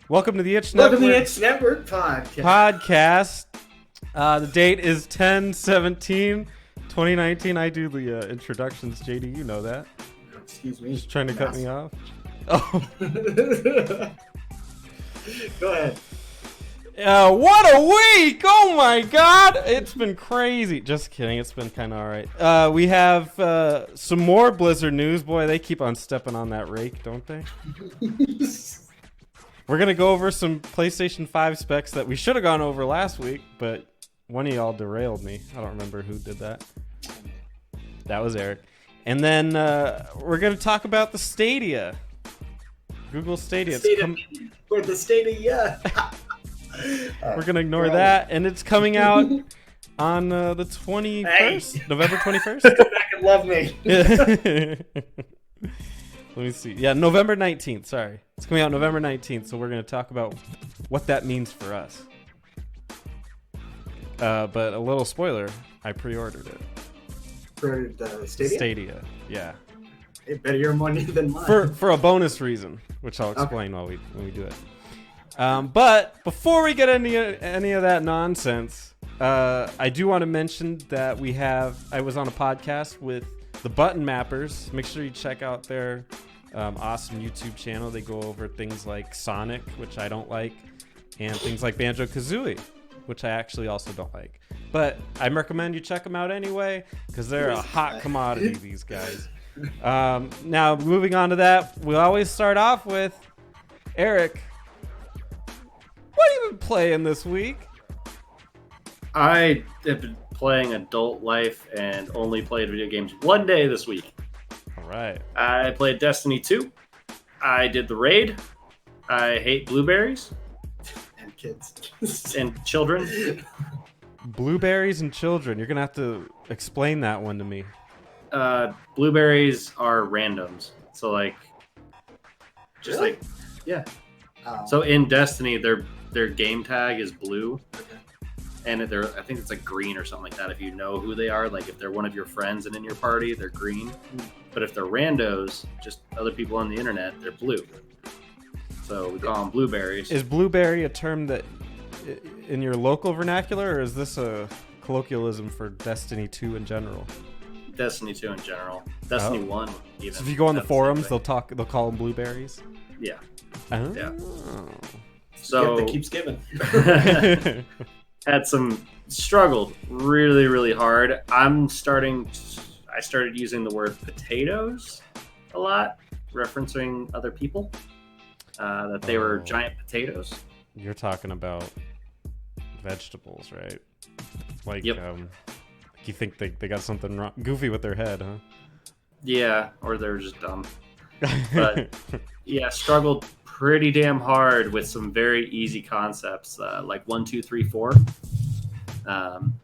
Welcome to the Itch Welcome Network. to the Itch Network podcast. The date is 10/17/2019. I do the introductions, JD. You know that. Excuse me. Just trying to cut me off. Oh. Go ahead. What a week! Oh my God, it's been crazy. Just kidding. It's been kind of all right. We have some more Blizzard news. Boy, they keep on stepping on that rake, don't they? We're going to go over some PlayStation 5 specs that we should have gone over last week, but one of y'all derailed me. I don't remember who did that. That was Eric. And then we're going to talk about the Stadia. Google Stadia. For the Stadia. We're going to ignore that. And it's coming out on the 21st, hey. November 21st. Come back and love me. Let me see. Yeah, November 19th. Sorry. It's coming out November 19th, so we're going to talk about what that means for us. But a little spoiler, I pre-ordered it. For Stadia? Stadia, yeah. Hey, better your money than mine. For a bonus reason, which I'll explain when we do it. But before we get into any of that nonsense, I do want to mention that I was on a podcast with the Button Mappers. Make sure you check out their awesome YouTube channel. They go over things like Sonic, which I don't like, and things like Banjo-Kazooie, which I actually also don't like. But I recommend you check them out anyway, because they're a hot commodity, these guys. Now, moving on to that, we always start off with Eric. What have you been playing this week? I have been playing Adult Life and only played video games one day this week. All right. I played Destiny 2. I did the raid. I hate blueberries. And kids. And children. Blueberries and children. You're going to have to explain that one to me. Blueberries are randoms. So, Really? Yeah. Oh. So in Destiny, their game tag is blue. Okay. And I think it's like green or something like that. If you know who they are, like if they're one of your friends and in your party, they're green. But if they're randos, just other people on the internet, they're blue. So we call them blueberries. Is blueberry a term that in your local vernacular, or is this a colloquialism for Destiny 2 in general? Destiny 2 in general. Destiny 1 even. So if you go on the forums, they'll call them blueberries? Yeah. Oh. Yeah. So that keeps giving. Struggled really, really hard. I started using the word potatoes a lot, referencing other people, that they were giant potatoes. You're talking about vegetables, right? Like, yep. You think they got something wrong, goofy with their head, huh? Yeah, or they're just dumb. But yeah, struggled pretty damn hard with some very easy concepts, like 1, 2, 3, 4.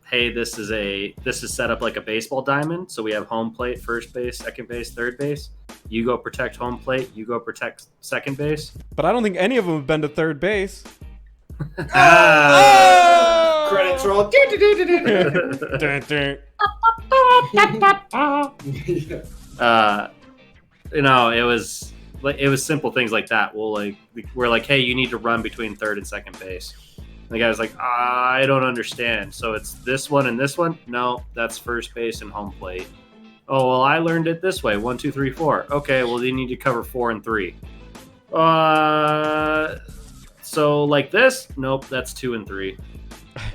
Hey, this is set up like a baseball diamond. So we have home plate, first base, second base, third base. You go protect home plate. You go protect second base. But I don't think any of them have been to third base. Credits roll. It was simple things like that. We're like, hey, you need to run between third and second base. And the guy was like, I don't understand. So it's this one and this one? No, that's first base and home plate. Oh, well, I learned it this way. 1, 2, 3, 4. Okay, well, you need to cover 4 and 3. So like this? Nope, that's 2 and 3.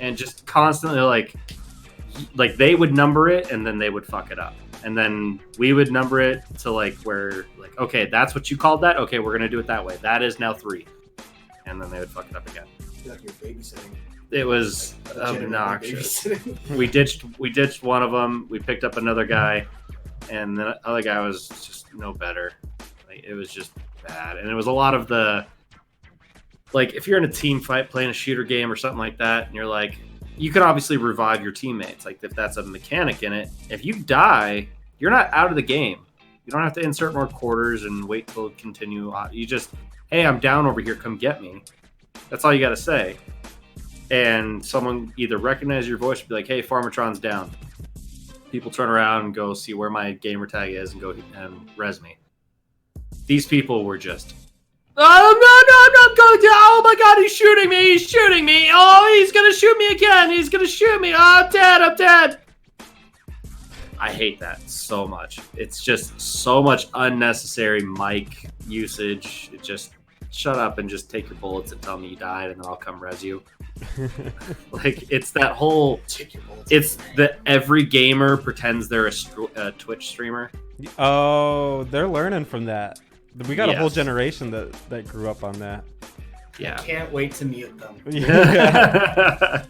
And just constantly like they would number it and then they would fuck it up. And then we would number it to okay, that's what you called that? Okay, we're going to do it that way. That is now 3. And then they would fuck it up again. Like you're babysitting. It was obnoxious. We ditched one of them. We picked up another guy. And the other guy was just no better. It was just bad. And it was a lot of if you're in a team fight playing a shooter game or something like that, and you're like, you can obviously revive your teammates. Like if that's a mechanic in it, if you die, you're not out of the game. You don't have to insert more quarters and wait till it continue. You just, hey, I'm down over here. Come get me. That's all you got to say. And someone either recognize your voice or be like, hey, Farmatron's down. People turn around and go see where my gamer tag is and go and res me. These people were just I'm going to. Oh my God, he's shooting me. He's shooting me. Oh, he's going to shoot me again. He's going to shoot me. Oh, I'm dead. I hate that so much. It's just so much unnecessary mic usage. It just shut up and just take your bullets and tell me you died, and then I'll come res you. Like, it's that whole. It's that every gamer pretends they're a Twitch streamer. Oh, they're learning from that. We got a whole Yes. generation that grew up on that. Yeah. Can't wait to mute them. Yeah.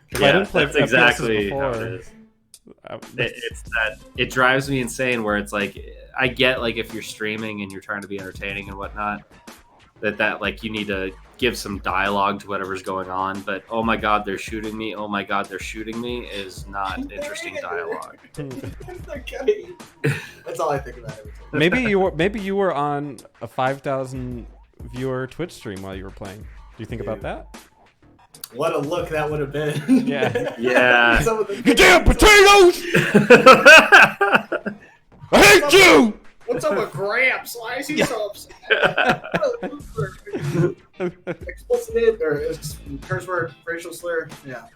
If I Yeah, didn't play that's FPSs exactly before, how it is. that's- It's that it drives me insane. Where it's like, I get like if you're streaming and you're trying to be entertaining and whatnot, that like you need to give some dialogue to whatever's going on. But oh my God, they're shooting me. Oh my God, they're shooting me is not interesting dialogue. Okay. That's all I think about every time. maybe you were on a 5,000 viewer Twitch stream while you were playing. Do you think about that? What a look that would have been. Yeah. Yeah. Some of the- You damn potatoes! I hate you! What's up with Gramps? Why is he so upset? Explicit or is curse word, racial slur? Yeah.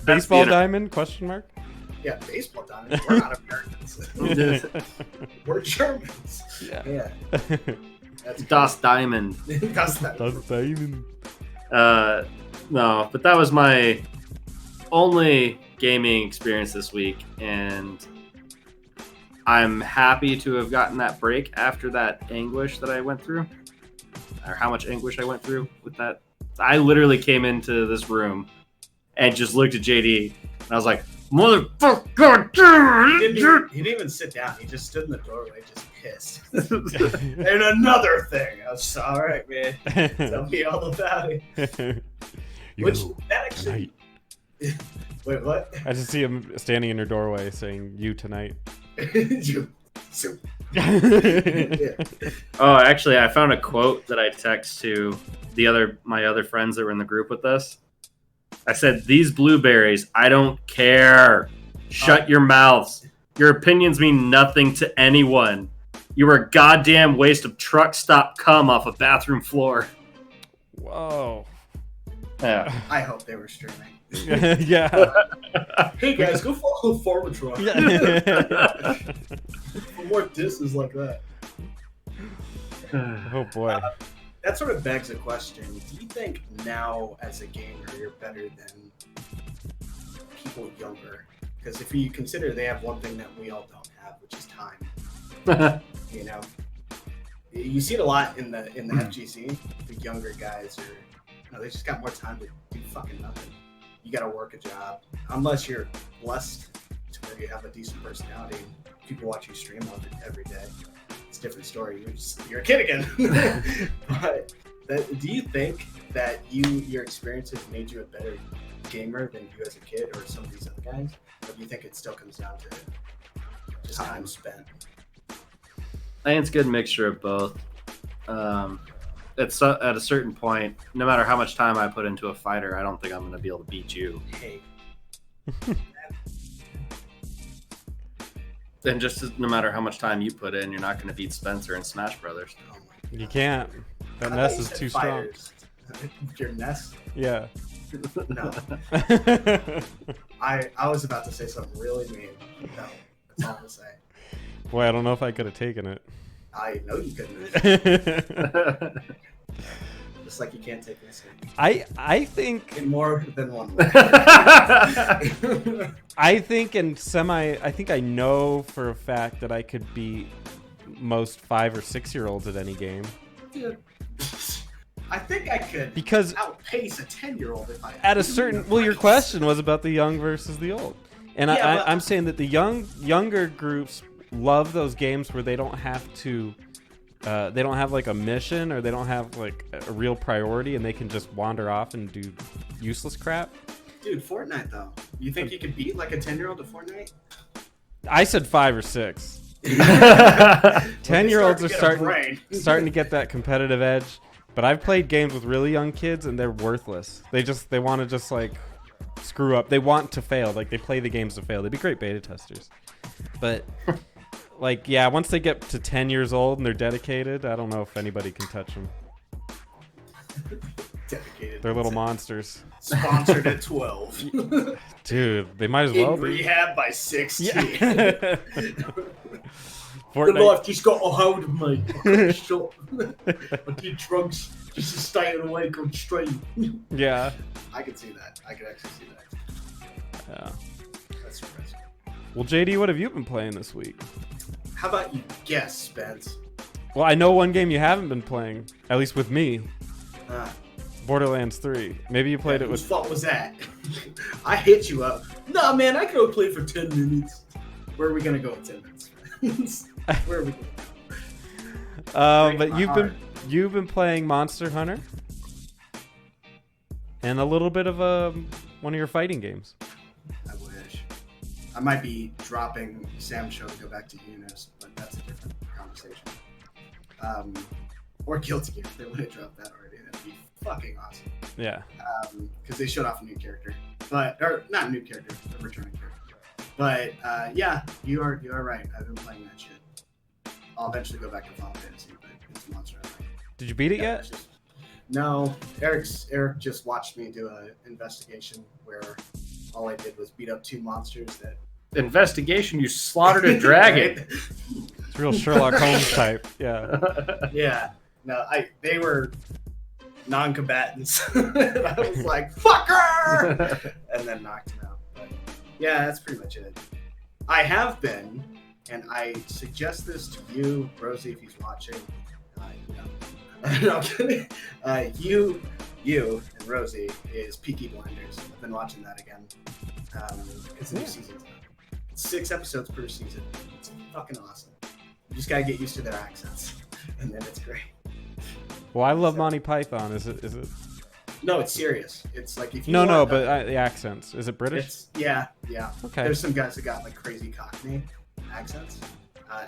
Baseball diamond? Question mark. Yeah, baseball diamond. We're not Americans. We're Germans. Yeah. Yeah. That's Das Diamond. That's that. That's diamond. No, but that was my only gaming experience this week, and I'm happy to have gotten that break after that anguish that I went through, or how much anguish I went through with that. I literally came into this room and just looked at JD, and I was like, "Motherfucker!" He didn't even sit down. He just stood in the doorway, just pissed. And another thing. I was all right, man. Tell me all about it. Which that actually. Wait, what? I just see him standing in your doorway saying, "You tonight." You. Yeah. Oh, actually, I found a quote that I text to my other friends that were in the group with us. I said, "These blueberries, I don't care. Shut your mouths. Your opinions mean nothing to anyone. You are a goddamn waste of truck stop cum off a bathroom floor." Whoa. Yeah. I hope they were streaming. Yeah. Hey guys, go follow Forward Truck. Yeah. For more disses like that. Oh boy. That sort of begs a question. Do you think now, as a gamer, you're better than people younger? Because if you consider they have one thing that we all don't have, which is time. You know, you see it a lot in the FGC. The younger guys are, they just got more time to do fucking nothing. You got to work a job, unless you're blessed to where you have a decent personality and people watch you stream every day. It's a different story. You're a kid again. But do you think that your experience has made you a better gamer than you as a kid or some of these other guys? Or do you think it still comes down to just time spent? I think it's a good mixture of both. At a certain point, no matter how much time I put into a fighter, I don't think I'm going to be able to beat you. Hey. And no matter how much time you put in, you're not going to beat Spencer in Smash Brothers. Oh my God. You can't. That I nest thought you is said too fighters. Your nest? strong. Yeah. No. I was about to say something really mean. No, that's all I'm gonna say. Boy, I don't know if I could have taken it. I know you couldn't. Just like you can't take this I think in more than one way. I think I know for a fact that I could beat most 5 or 6 year olds at any game. Dude, I think I could Because outpace a 10-year-old if I at a certain your question was about the young versus the old. And Yeah, I'm saying that the younger groups love those games where they don't have to they don't have like a mission or they don't have like a real priority and they can just wander off and do useless crap. Dude, Fortnite though. You think you could beat like a 10-year-old at Fortnite? I said 5 or 6. 10-year-olds are starting to get that competitive edge. But I've played games with really young kids and they're worthless. They want to just like screw up. They want to fail. Like they play the games to fail. They'd be great beta testers. But like, yeah, once they get to 10 years old and they're dedicated, I don't know if anybody can touch them. Dedicated. They're little monsters. Sponsored at 12. Dude, they might as well In be. rehab by 16. Yeah. The life just got a hold of me. I shot. I did drugs just to stay awake on stream. Yeah. I can see that. I can actually see that. Yeah. That's impressive. Well, JD, what have you been playing this week? How about you guess, Spence? Well, I know one game you haven't been playing, at least with me. Borderlands 3. Maybe you played it with... Whose fault was that? I hit you up. Nah, man, I could only play for 10 minutes. Where are we going to go in 10 minutes? Where are we going? But you've been playing Monster Hunter. And a little bit of one of your fighting games. I wish. I might be dropping Sam's show to go back to Eunice, but that's a different conversation. Or Guilty Gear. They would have dropped that already. That'd be fucking awesome. Yeah. Because they showed off a new character, or not a new character, a returning character. But yeah, you are right. I've been playing that shit. I'll eventually go back to Final Fantasy, but it's Monster Hunter. Did you beat it yet? No. Eric just watched me do an investigation where all I did was beat up 2 monsters that. Investigation? You slaughtered a dragon. It's real Sherlock Holmes type. Yeah. Yeah. No, they were non-combatants. And I was like, fucker! And then knocked him out. But yeah, that's pretty much it. I have been, and I suggest this to you, Rosie, if he's watching. No, I'm kidding. You and Rosie is Peaky Blinders. I've been watching that again. It's a new season. It's 6 episodes per season. It's fucking awesome. You just gotta get used to their accents, and then it's great. Well, I love Monty Python. Is it? No, it's serious. It's like if you but the accents. Is it British? Yeah. Okay. There's some guys that got like crazy Cockney accents,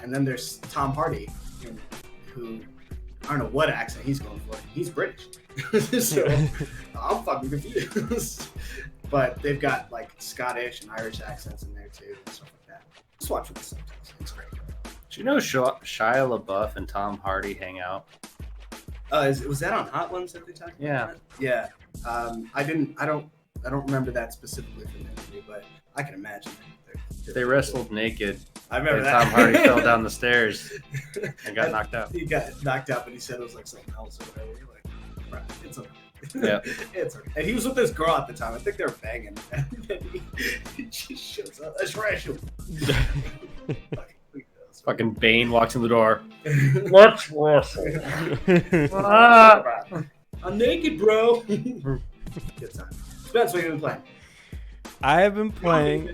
and then there's Tom Hardy, who I don't know what accent he's going for. He's British, so I'm fucking confused. But they've got like Scottish and Irish accents in there too, and stuff like that. Just watch with the subtitles. It's great. Do you know Shia LaBeouf and Tom Hardy hang out? Was that on Hot Ones that they talked about? Yeah. Yeah. I don't remember that specifically from the interview, but I can imagine. They wrestled naked. I remember and that. Tom Hardy fell down the stairs and got knocked out. He got knocked out, but he said it was like something else or whatever. You're like, right, it's okay. Yeah. It's okay. And he was with this girl at the time. I think they were banging. And then he just shows up. That's racial. Fucking Bane walks in the door. Let's wrestle. I'm naked, bro. Good time. Spence, what have you been playing? I have been playing.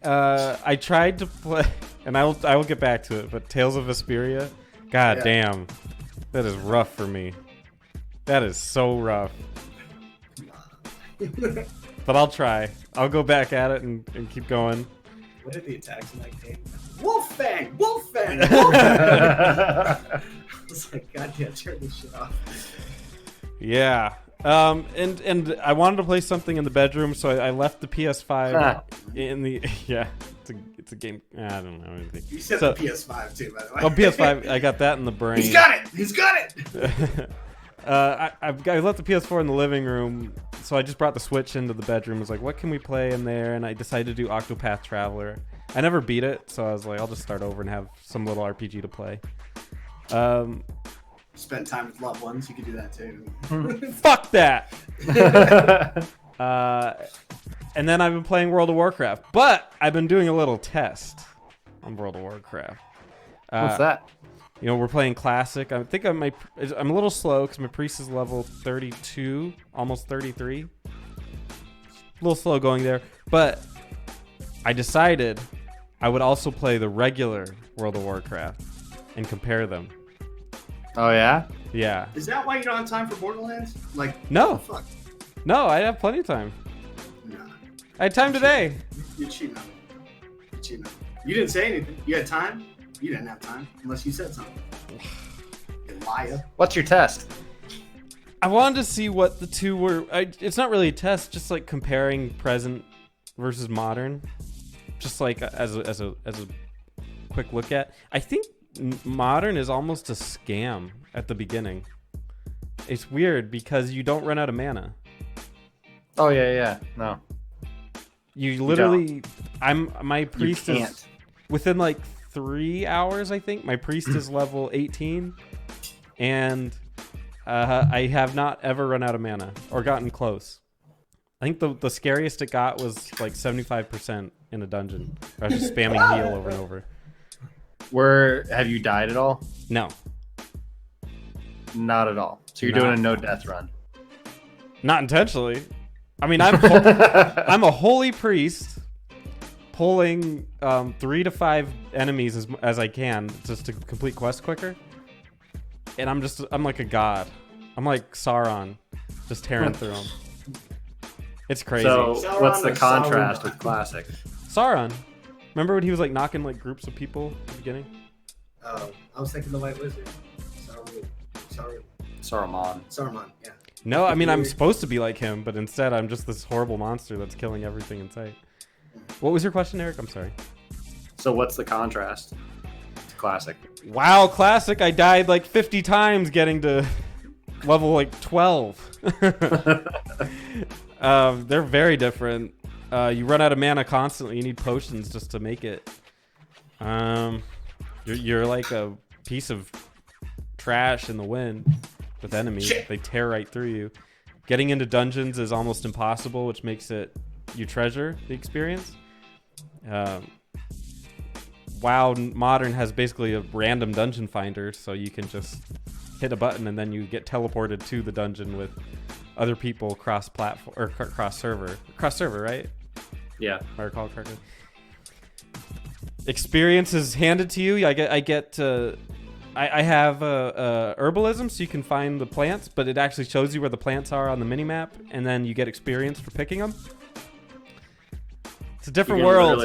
I tried to play, and I will get back to it. But Tales of Vesperia, god damn, that is rough for me. That is so rough. But I'll try. I'll go back at it and keep going. What are the attacks in that game? Wolfang! Wolfang! Wolfang! It's like, goddamn, turn this shit off. Yeah. And I wanted to play something in the bedroom, so I left the PS5 in the it's a game. I don't know anything. You said the PS5 too, by the way. Oh, PS5. I got that in the brain. He's got it. I left the PS4 in the living room, so I just brought the Switch into the bedroom. I was like, what can we play in there? And I decided to do Octopath Traveler. I never beat it, so I was like, I'll just start over and have some little RPG to play. Spend time with loved ones. You could do that too. Fuck that. And then I've been playing World of Warcraft, but I've been doing a little test on World of Warcraft. What's that? You know, we're playing Classic. I think I'm a little slow because my priest is level 32, almost 33. A little slow going there, but I decided I would also play the regular World of Warcraft and compare them. Oh, yeah? Yeah. Is that why you don't have time for Borderlands? Like, no. Fuck. No, I have plenty of time. Nah. I had time today. You're cheating on me. You're cheating on me. You didn't say anything. You had time? You didn't have time unless you said something. You liar. What's your test? I wanted to see what the two were. It's not really a test, just like comparing present versus modern. Just like as a quick look at. I think modern is almost a scam at the beginning. It's weird because you don't run out of mana. Oh yeah. No. You literally, my priest You is can't. within like 3 hours. I think my priest is level 18, and I have not ever run out of mana or gotten close. I think the scariest it got was like 75% in a dungeon. I was just spamming heal over and over. Have you died at all? No, Not at all. So you're Not doing a no at all. death run. not intentionally. I mean, I'm a holy priest, pulling 3 to 5 enemies as I can just to complete quests quicker. And I'm like a god. I'm like Sauron, just tearing through them. It's crazy. So Sauron what's the or contrast Sauron? with classic? Sauron. Remember when he was like knocking like groups of people at the beginning? Oh, I was thinking the White Wizard. Saruman, yeah. No, I mean I'm supposed to be like him, but instead I'm just this horrible monster that's killing everything in sight. What was your question, Eric? I'm sorry. So what's the contrast to classic? Wow, classic. I died like 50 times getting to level like 12. They're very different. You run out of mana constantly. You need potions just to make it. You're like a piece of trash in the wind with enemies. Shit. They tear right through you. Getting into dungeons is almost impossible, which makes it you treasure the experience. WoW Modern has basically a random dungeon finder, so you can just hit a button and then you get teleported to the dungeon with other people cross platform or cross server, right? Yeah. If I recall correctly. Experience is handed to you. I have herbalism, so you can find the plants, but it actually shows you where the plants are on the minimap, and then you get experience for picking them. It's a different world.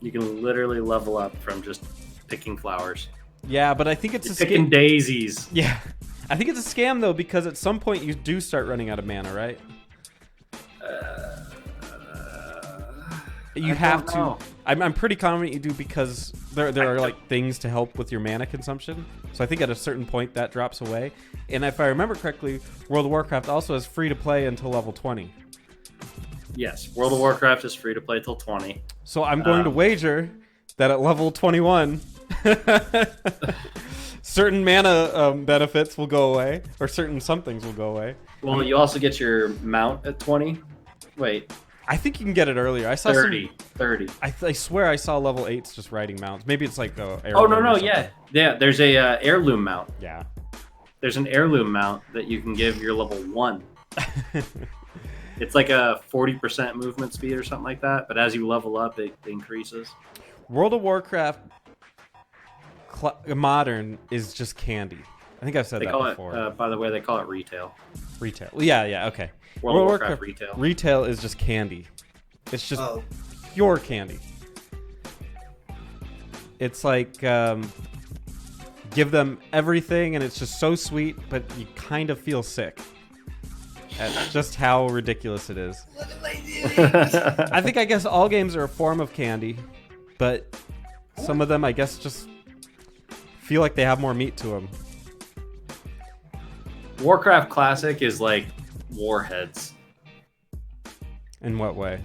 You can literally level up from just picking flowers. Yeah, but I think it's You're a picking scam. daisies. Yeah, I think it's a scam though, because at some point you do start running out of mana, right? You have to. know. I'm pretty confident you do, because there are like things to help with your mana consumption. So I think at a certain point that drops away. And if I remember correctly, World of Warcraft also is free to play until level 20. Yes, World of Warcraft is free to play till 20. So I'm going to wager that at level 21, certain mana benefits will go away, or certain somethings will go away. Well, you also get your mount at 20. Wait, I think you can get it earlier. I saw 30. 30. I swear I saw level 8s just riding mounts. Maybe it's like Oh, heirloom or no, something. yeah. There's a heirloom mount. Yeah. There's an heirloom mount that you can give your level 1. It's like a 40% movement speed or something like that, but as you level up, it increases. World of Warcraft Modern is just candy. I think I've said They that call before. it, by the way, they call it retail. Retail. Yeah, okay. World of Warcraft retail. Retail is just candy. It's just Oh, pure candy. It's like give them everything and it's just so sweet, but you kind of feel sick. That's just how ridiculous it is. I guess all games are a form of candy, but some of them I guess just feel like they have more meat to them. Warcraft Classic is like Warheads. In what way?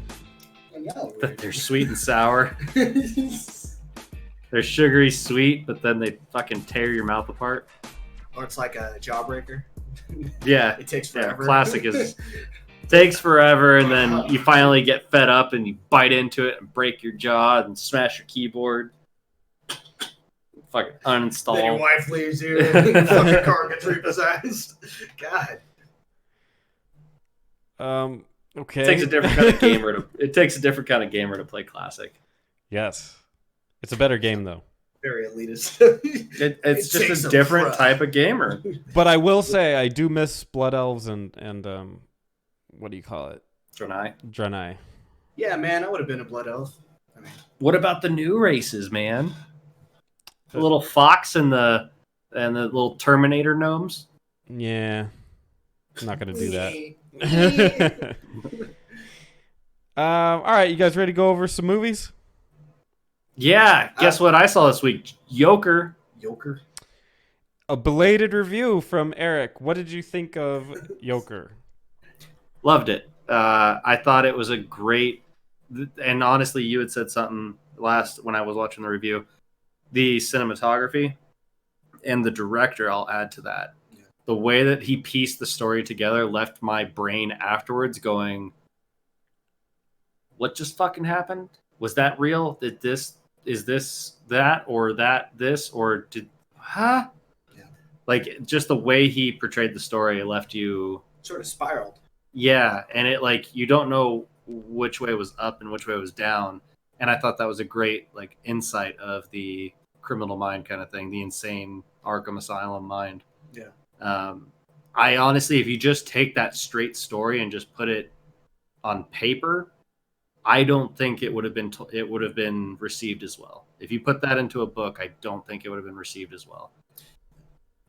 That they're sweet and sour. They're sugary sweet, but then they fucking tear your mouth apart. Or it's like a jawbreaker. Yeah. It takes forever. Classic is takes forever, and then you finally get fed up and you bite into it and break your jaw and smash your keyboard. Fucking uninstall. Then your wife leaves you and your fucking car gets repossessed. God. Okay. It takes a different kind of gamer to play Classic. Yes. It's a better game though. Very elitist. It's It takes just a some different prep. type of gamer. But I will say I do miss Blood Elves and what do you call it? Draenei. Yeah, man, I would have been a blood elf. I mean, What about the new races, man? The little fox and the little Terminator gnomes. Yeah. I'm not gonna do that. All right, you guys ready to go over some movies? Yeah, guess what I saw this week? Joker. A belated review from Eric. What did you think of Joker? Loved it. I thought it was a great, and honestly, you had said something last when I was watching the review. The cinematography and the director, I'll add to that. Yeah. The way that he pieced the story together left my brain afterwards going, what just fucking happened? Was that real? Is this that, or that this, or did, huh? Yeah. Like, just the way he portrayed the story left you sort of spiraled. Yeah, and it, like, you don't know which way was up and which way was down. And I thought that was a great, like, insight of the criminal mind kind of thing, the insane Arkham Asylum mind. Yeah. I honestly, if you just take that straight story and just put it on paper, I don't think it would have been received as well. If you put that into a book, I don't think it would have been received as well.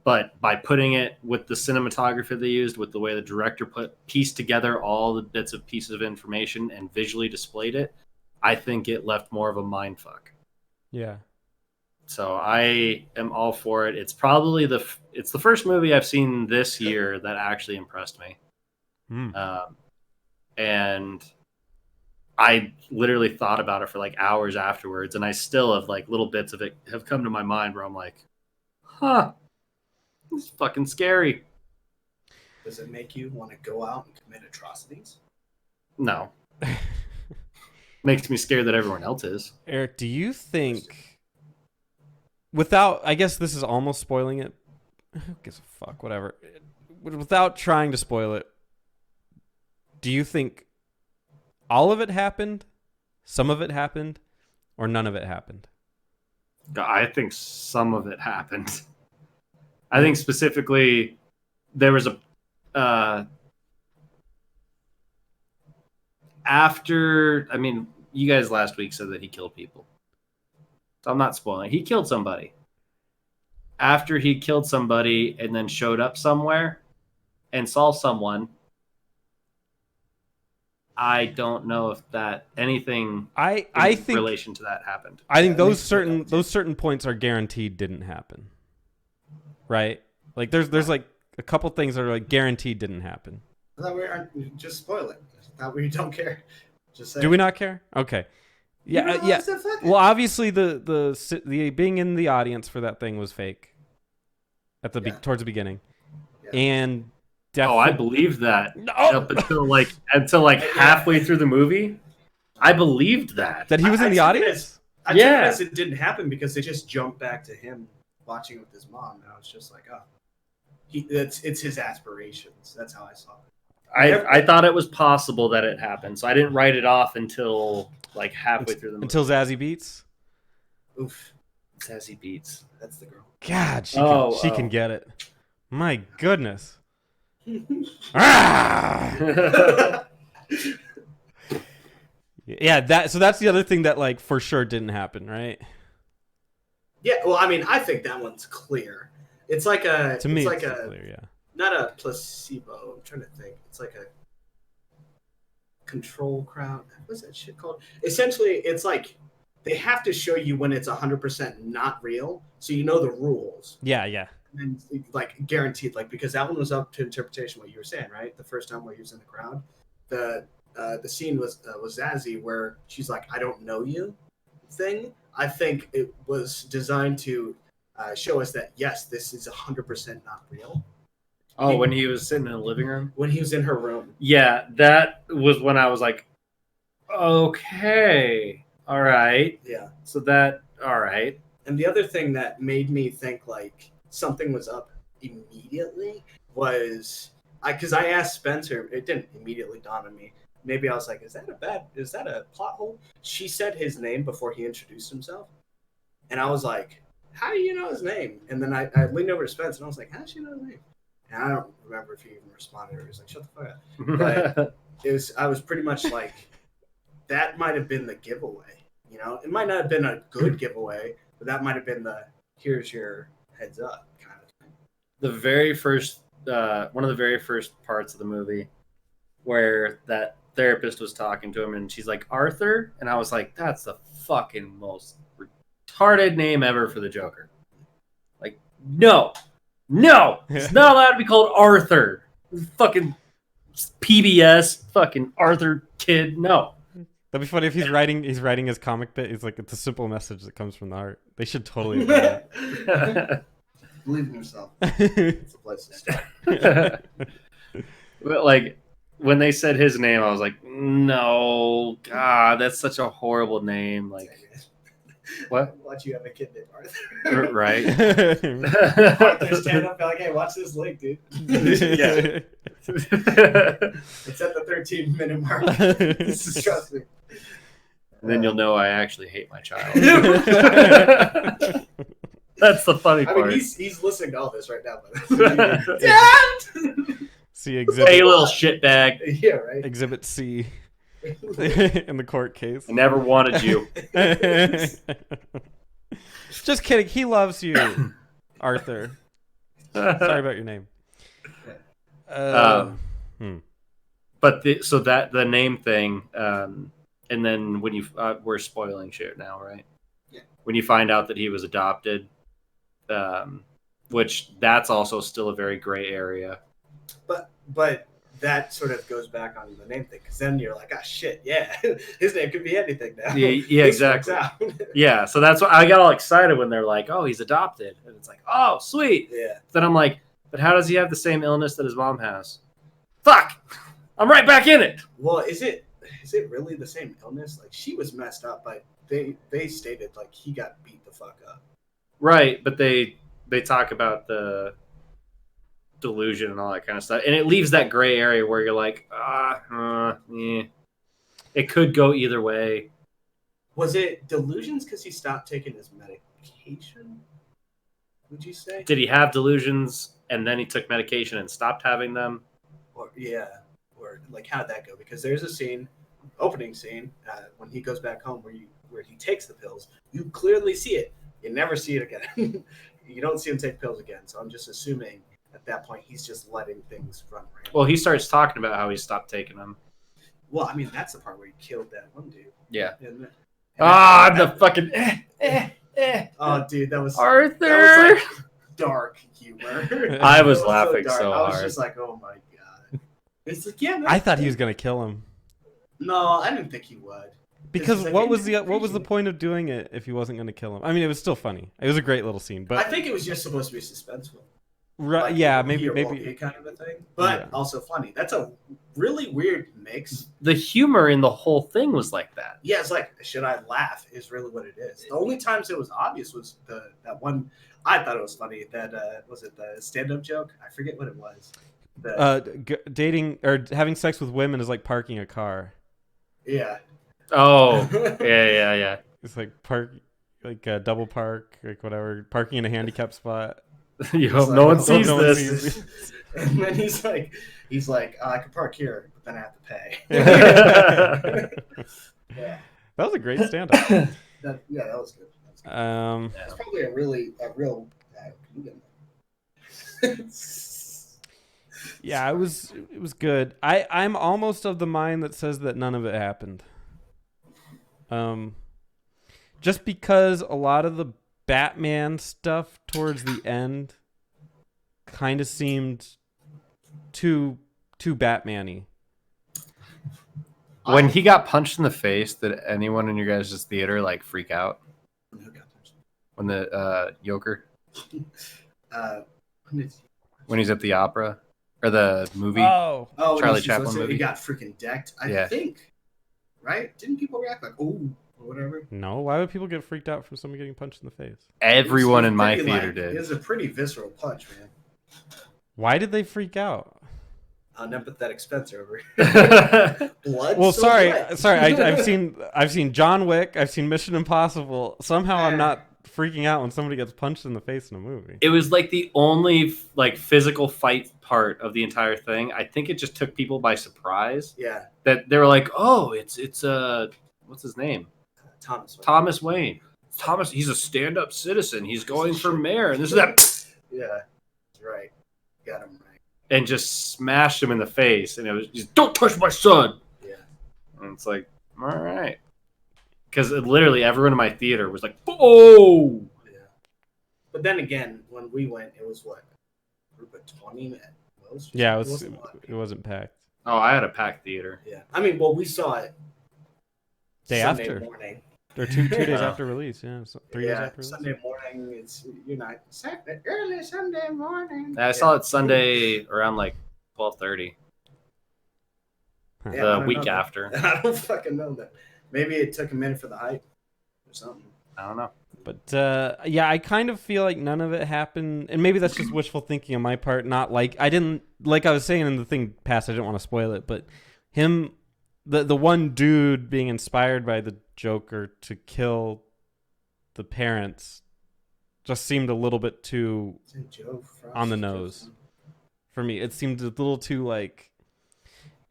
But by putting it with the cinematography they used, with the way the director pieced together all the pieces of information and visually displayed it, I think it left more of a mind fuck. Yeah. So I am all for it. It's probably it's the first movie I've seen this year that actually impressed me. And I literally thought about it for like hours afterwards, and I still have like little bits of it have come to my mind where I'm like, huh. It's fucking scary. Does it make you want to go out and commit atrocities? No. Makes me scared that everyone else is. Eric, do you think, without, I guess this is almost spoiling it. Who gives a fuck? Whatever. Without trying to spoil it, do you think all of it happened, some of it happened, or none of it happened? I think some of it happened. I think specifically there was after, I mean, you guys last week said that he killed people. So I'm not spoiling. He killed somebody. After he killed somebody and then showed up somewhere and saw someone, I don't know if that anything I think relation to that happened. I think those certain points are guaranteed didn't happen. Right? Like there's like a couple things that are like guaranteed didn't happen. I thought we aren't, just spoil it. I thought we don't care. Just say. Do we not care? Okay. Yeah, yeah. Well, obviously the being in the audience for that thing was fake at the towards the beginning. Yeah. And I believed that up until like halfway through the movie. I believed that he was in the audience. I took it as it didn't happen because they just jumped back to him watching with his mom, and I was just like, oh, it's his aspirations. That's how I saw it. I thought it was possible that it happened, so I didn't write it off until like halfway through the movie. Until Zazie Beetz. Oof, Zazie Beetz. That's the girl. God, she can get it. My goodness. Ah! Yeah, so that's the other thing that like for sure didn't happen, right? Yeah, well, I mean, I think that one's clear. It's like a to me, it's like clear, yeah. Not a placebo. I'm trying to think. It's like a control crowd. What's that shit called? Essentially, it's like they have to show you when it's 100% not real, so you know the rules. Yeah, yeah. And like guaranteed, like because that one was up to interpretation. What you were saying, right? The first time where he was in the crowd, the scene was Zazie where she's like, "I don't know you," thing. I think it was designed to show us that yes, this is 100% not real. Oh, when he was sitting in the living room? When he was in her room. Yeah, that was when I was like, okay, all right. Yeah. So that, all right. And the other thing that made me think like something was up immediately was, because I asked Spencer, it didn't immediately dawn on me. Maybe I was like, is that a plot hole? She said his name before he introduced himself. And I was like, how do you know his name? And then I leaned over to Spencer and I was like, how does she know his name? And I don't remember if he even responded or he was like, shut the fuck up. But I was pretty much like, that might have been the giveaway. You know, it might not have been a good giveaway, but that might have been the here's your heads up kind of thing. The very first, one of the very first parts of the movie where that therapist was talking to him and she's like, Arthur? And I was like, that's the fucking most retarded name ever for the Joker. Like, no, it's not allowed to be called Arthur. Fucking PBS, fucking Arthur kid. No. That'd be funny if he's writing his comic bit. He's like, it's a simple message that comes from the art. They should totally do that. Believe in yourself. It's a place to start. But like when they said his name, I was like, no, God, that's such a horrible name. Like, what? Watch you have a kid named Arthur. Right. Arthur stand up, be like, hey, watch this link, dude. Yeah. It's at the 13-minute mark. Trust me. And then you'll know I actually hate my child. That's the funny part. I mean, he's listening to all this right now. But Dad! See exhibit. Hey, little shitbag. Yeah, right. Exhibit C in the court case. I never wanted you. Just kidding. He loves you, Arthur. Sorry about your name. But the name thing, and then when you we're spoiling shit now, right? Yeah. When you find out that he was adopted, which that's also still a very gray area. But that sort of goes back on the name thing, because then you're like, ah, shit, yeah, his name could be anything now. Yeah, exactly. Yeah, so that's why I got all excited when they're like, oh, he's adopted, and it's like, oh, sweet. Yeah. Then I'm like, but how does he have the same illness that his mom has? Fuck, I'm right back in it. Well, is it really the same illness? Like, she was messed up, but they stated like he got beat the fuck up. Right, but they talk about the delusion and all that kind of stuff, and it leaves that gray area where you're like, it could go either way. Was it delusions because he stopped taking his medication? Would you say? Did he have delusions and then he took medication and stopped having them? Or like, how'd that go? Because there's a opening scene when he goes back home where he takes the pills. You clearly see it. You never see it again. You don't see him take pills again. So I'm just assuming at that point he's just letting things run random. Well, he starts talking about how he stopped taking them. Well, I mean, that's the part where he killed that one dude. Yeah. The fucking Oh, dude, that was Arthur. That was like dark humor. I was laughing so I was hard. just like, oh my god. It's like, yeah, I thought he was gonna kill him. No, I didn't think he would. Because what was the point of doing it if he wasn't gonna kill him? I mean, it was still funny. It was a great little scene, but I think it was just supposed to be suspenseful. Right? Like, yeah, maybe maybe kind of a thing, but also funny. That's a really weird mix. The humor in the whole thing was like that. Yeah, it's like, should I laugh? Is really what it is. The only times it was obvious was that one. I thought it was funny. That was it the stand-up joke? I forget what it was. Dating or having sex with women is like parking a car. Yeah. Oh, yeah. It's like double park, like whatever, parking in a handicap spot. You hope no one sees this. And then he's like, I could park here, but then I have to pay. Yeah. That was a great stand-up. That was good. It's probably a real. Yeah, it was good. I'm almost of the mind that says that none of it happened. Just because a lot of the Batman stuff towards the end kind of seemed too Batman-y. When he got punched in the face, did anyone in your guys' theater like freak out? When the Joker? When he's at the opera or the movie? Oh, Charlie Chaplin movie. He got freaking decked. I think, right? Didn't people react like, "Oh"? Or whatever. No, why would people get freaked out from somebody getting punched in the face? Everyone in my theater did. It was a pretty visceral punch, man. Why did they freak out? Unempathetic Spencer over here. Blood. Well, sorry. I've seen John Wick. I've seen Mission Impossible. Somehow I'm not freaking out when somebody gets punched in the face in a movie. It was like the only like physical fight part of the entire thing. I think it just took people by surprise. Yeah. That they were like, oh, it's what's his name? Thomas Wayne. Thomas, he's a stand-up citizen. He's going for mayor, and this is that. Yeah, that's right. Got him right. And just smashed him in the face, and it was just, don't touch my son. Yeah. And it's like, all right. because literally everyone in my theater was like, "Oh!" Yeah. But then again, when we went, it was what, a group of 20 at most? Yeah, It wasn't packed. Oh, I had a packed theater. Yeah, I mean, well, we saw it Day Sunday after. morning. Or two days Oh. after release. Yeah, so 3 days after release. Sunday morning. It's early Sunday morning. I saw it Sunday around like 12:30. Yeah, The week after. I don't fucking know that. Maybe it took a minute for the hype or something. I don't know. But yeah, I kind of feel like none of it happened, and maybe that's just wishful thinking on my part. Not like I was saying in the thing past, I didn't want to spoil it, but him, the one dude being inspired by the Joker to kill the parents, just seemed a little bit too on the nose for me. It seemed a little too like.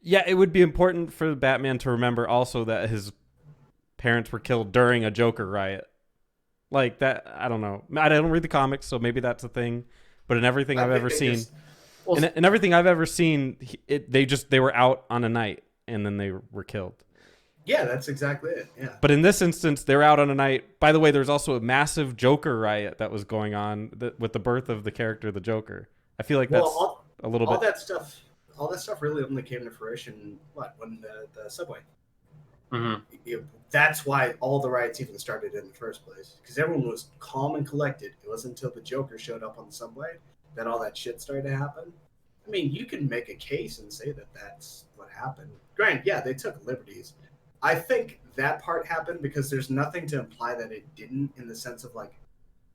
Yeah, it would be important for Batman to remember also that his parents were killed during a Joker riot. Like that, I don't know. I don't read the comics, so maybe that's a thing. But in everything I've ever seen, in everything I've ever seen, they were out on a night and then they were killed. Yeah, that's exactly it. Yeah. But in this instance, they're out on a night. By the way, there's also a massive Joker riot that was going on with the birth of the character, the Joker. I feel like that's a little bit. All that stuff really only came to fruition when the subway. Mm-hmm. That's why all the riots even started in the first place, because everyone was calm and collected. It wasn't until the Joker showed up on the subway that all that shit started to happen. I mean, you can make a case and say that that's what happened. Granted, yeah, they took liberties. I think that part happened because there's nothing to imply that it didn't, in the sense of like,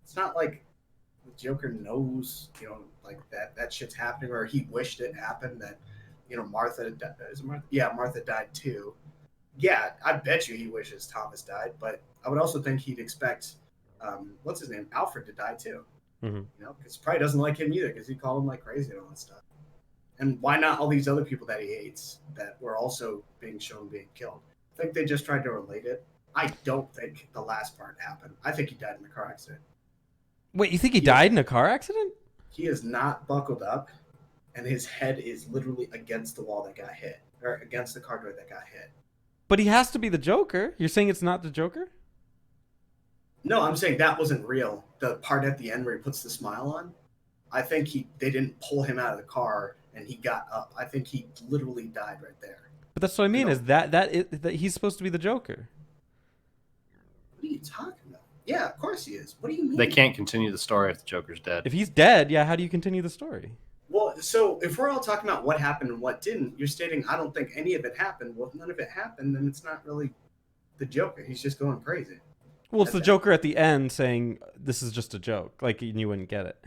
it's not like the Joker knows, like that shit's happening, or he wished it happened, that, Martha died too. Yeah, I bet you he wishes Thomas died, but I would also think he'd expect, what's his name, Alfred to die too. Mm-hmm. Because he probably doesn't like him either, because he called him like crazy and all that stuff. And why not all these other people that he hates that were also being shown being killed? I think they just tried to relate it. I don't think the last part happened. I think he died in a car accident. Wait, you think he died in a car accident? He is not buckled up, and his head is literally against the wall that got hit, or against the car door that got hit. But he has to be the Joker. You're saying it's not the Joker? No, I'm saying that wasn't real. The part at the end where he puts the smile on, I think they didn't pull him out of the car and he got up. I think he literally died right there. But that's what I mean, is that he's supposed to be the Joker. What are you talking about? Yeah, of course he is. What do you mean? They can't continue the story if the Joker's dead. If he's dead, yeah, how do you continue the story? Well, so if we're all talking about what happened and what didn't, you're stating I don't think any of it happened. Well, if none of it happened, then it's not really the Joker. He's just going crazy. Well, it's the Joker at the end saying this is just a joke, like you wouldn't get it.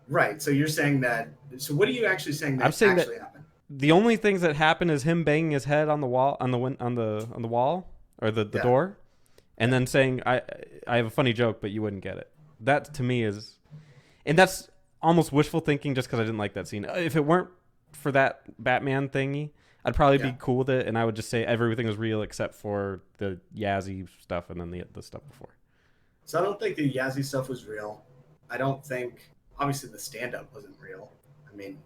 Right. So you're saying that. So what are you actually saying that actually happened? The only things that happen is him banging his head on the wall, on the wall or the door, and then saying I have a funny joke, but you wouldn't get it. That to me is, and that's almost wishful thinking, just because I didn't like that scene. If it weren't for that Batman thingy, I'd probably be cool with it, and I would just say everything was real except for the Yazzie stuff and then the stuff before. So I don't think the Yazzie stuff was real. I don't think, obviously, the stand-up wasn't real. I mean,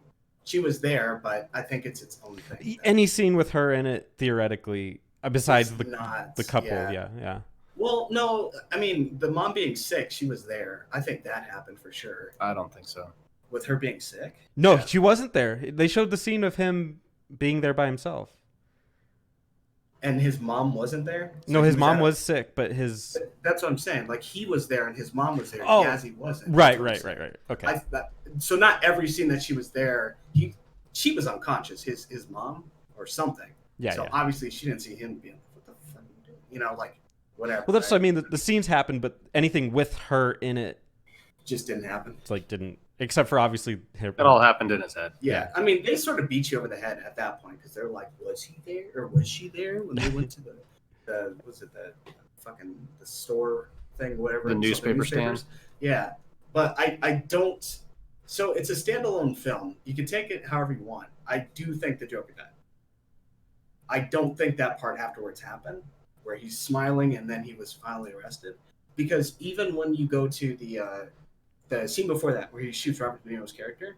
she was there, but I think it's its own thing. Any scene with her in it, theoretically, besides the couple, yeah. Well, no, I mean, the mom being sick, she was there. I think that happened for sure. I don't think so. With her being sick? No, she wasn't there. They showed the scene of him being there by himself. And his mom wasn't there? So no, his mom was sick, but his... That's what I'm saying. Like, he was there and his mom was there. Oh, Yazzie wasn't. Right. Okay. So not every scene that she was there, she was unconscious, his mom, or something. Yeah, so obviously she didn't see him being, what the fuck are you doing? Like, whatever. Well, that's what I mean. The scenes happened, but anything with her in it just didn't happen. It's like didn't, except for obviously her. It all happened in his head. Yeah. I mean, they sort of beat you over the head at that point because they're like, was he there or was she there when they went to the store thing, whatever. The newspaper stand. Yeah, but I don't. So it's a standalone film. You can take it however you want. I do think the Joker died. I don't think that part afterwards happened, where he's smiling and then he was finally arrested. Because even when you go to the scene before that, where he shoots Robert De Niro's character,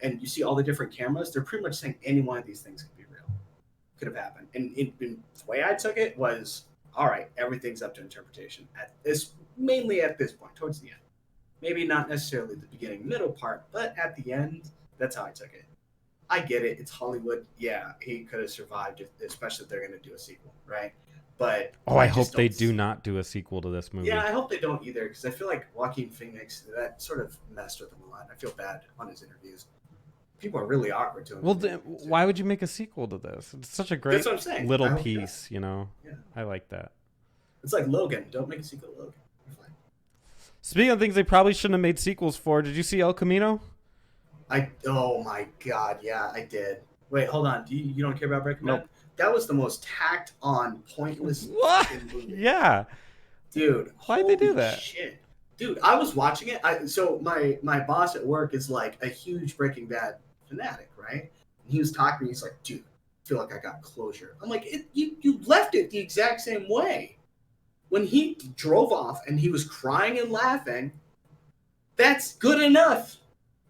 and you see all the different cameras, they're pretty much saying any one of these things could be real. could have happened. And the way I took it was, all right, everything's up to interpretation. Mainly at this point, towards the end. Maybe not necessarily the beginning, middle part, but at the end, that's how I took it. I get it. It's Hollywood. Yeah, he could have survived, especially if they're going to do a sequel, right? But I hope they do not do a sequel to this movie. Yeah, I hope they don't either, because I feel like Joaquin Phoenix, that sort of messed with him a lot. I feel bad on his interviews. People are really awkward to him. Well, why would you make a sequel to this? It's such a great little piece, you know? Yeah. I like that. It's like Logan. Don't make a sequel to Logan. Speaking of things they probably shouldn't have made sequels for, did you see El Camino? Oh my god, yeah, I did. Wait, hold on. You don't care about Breaking Bad? Nope. That was the most tacked on, pointless movie. Yeah. Dude, why'd they do that? Shit. Dude, I was watching it. So my boss at work is like a huge Breaking Bad fanatic, right? And he was talking to me. He's like, dude, I feel like I got closure. I'm like, you left it the exact same way. When he drove off and he was crying and laughing, that's good enough.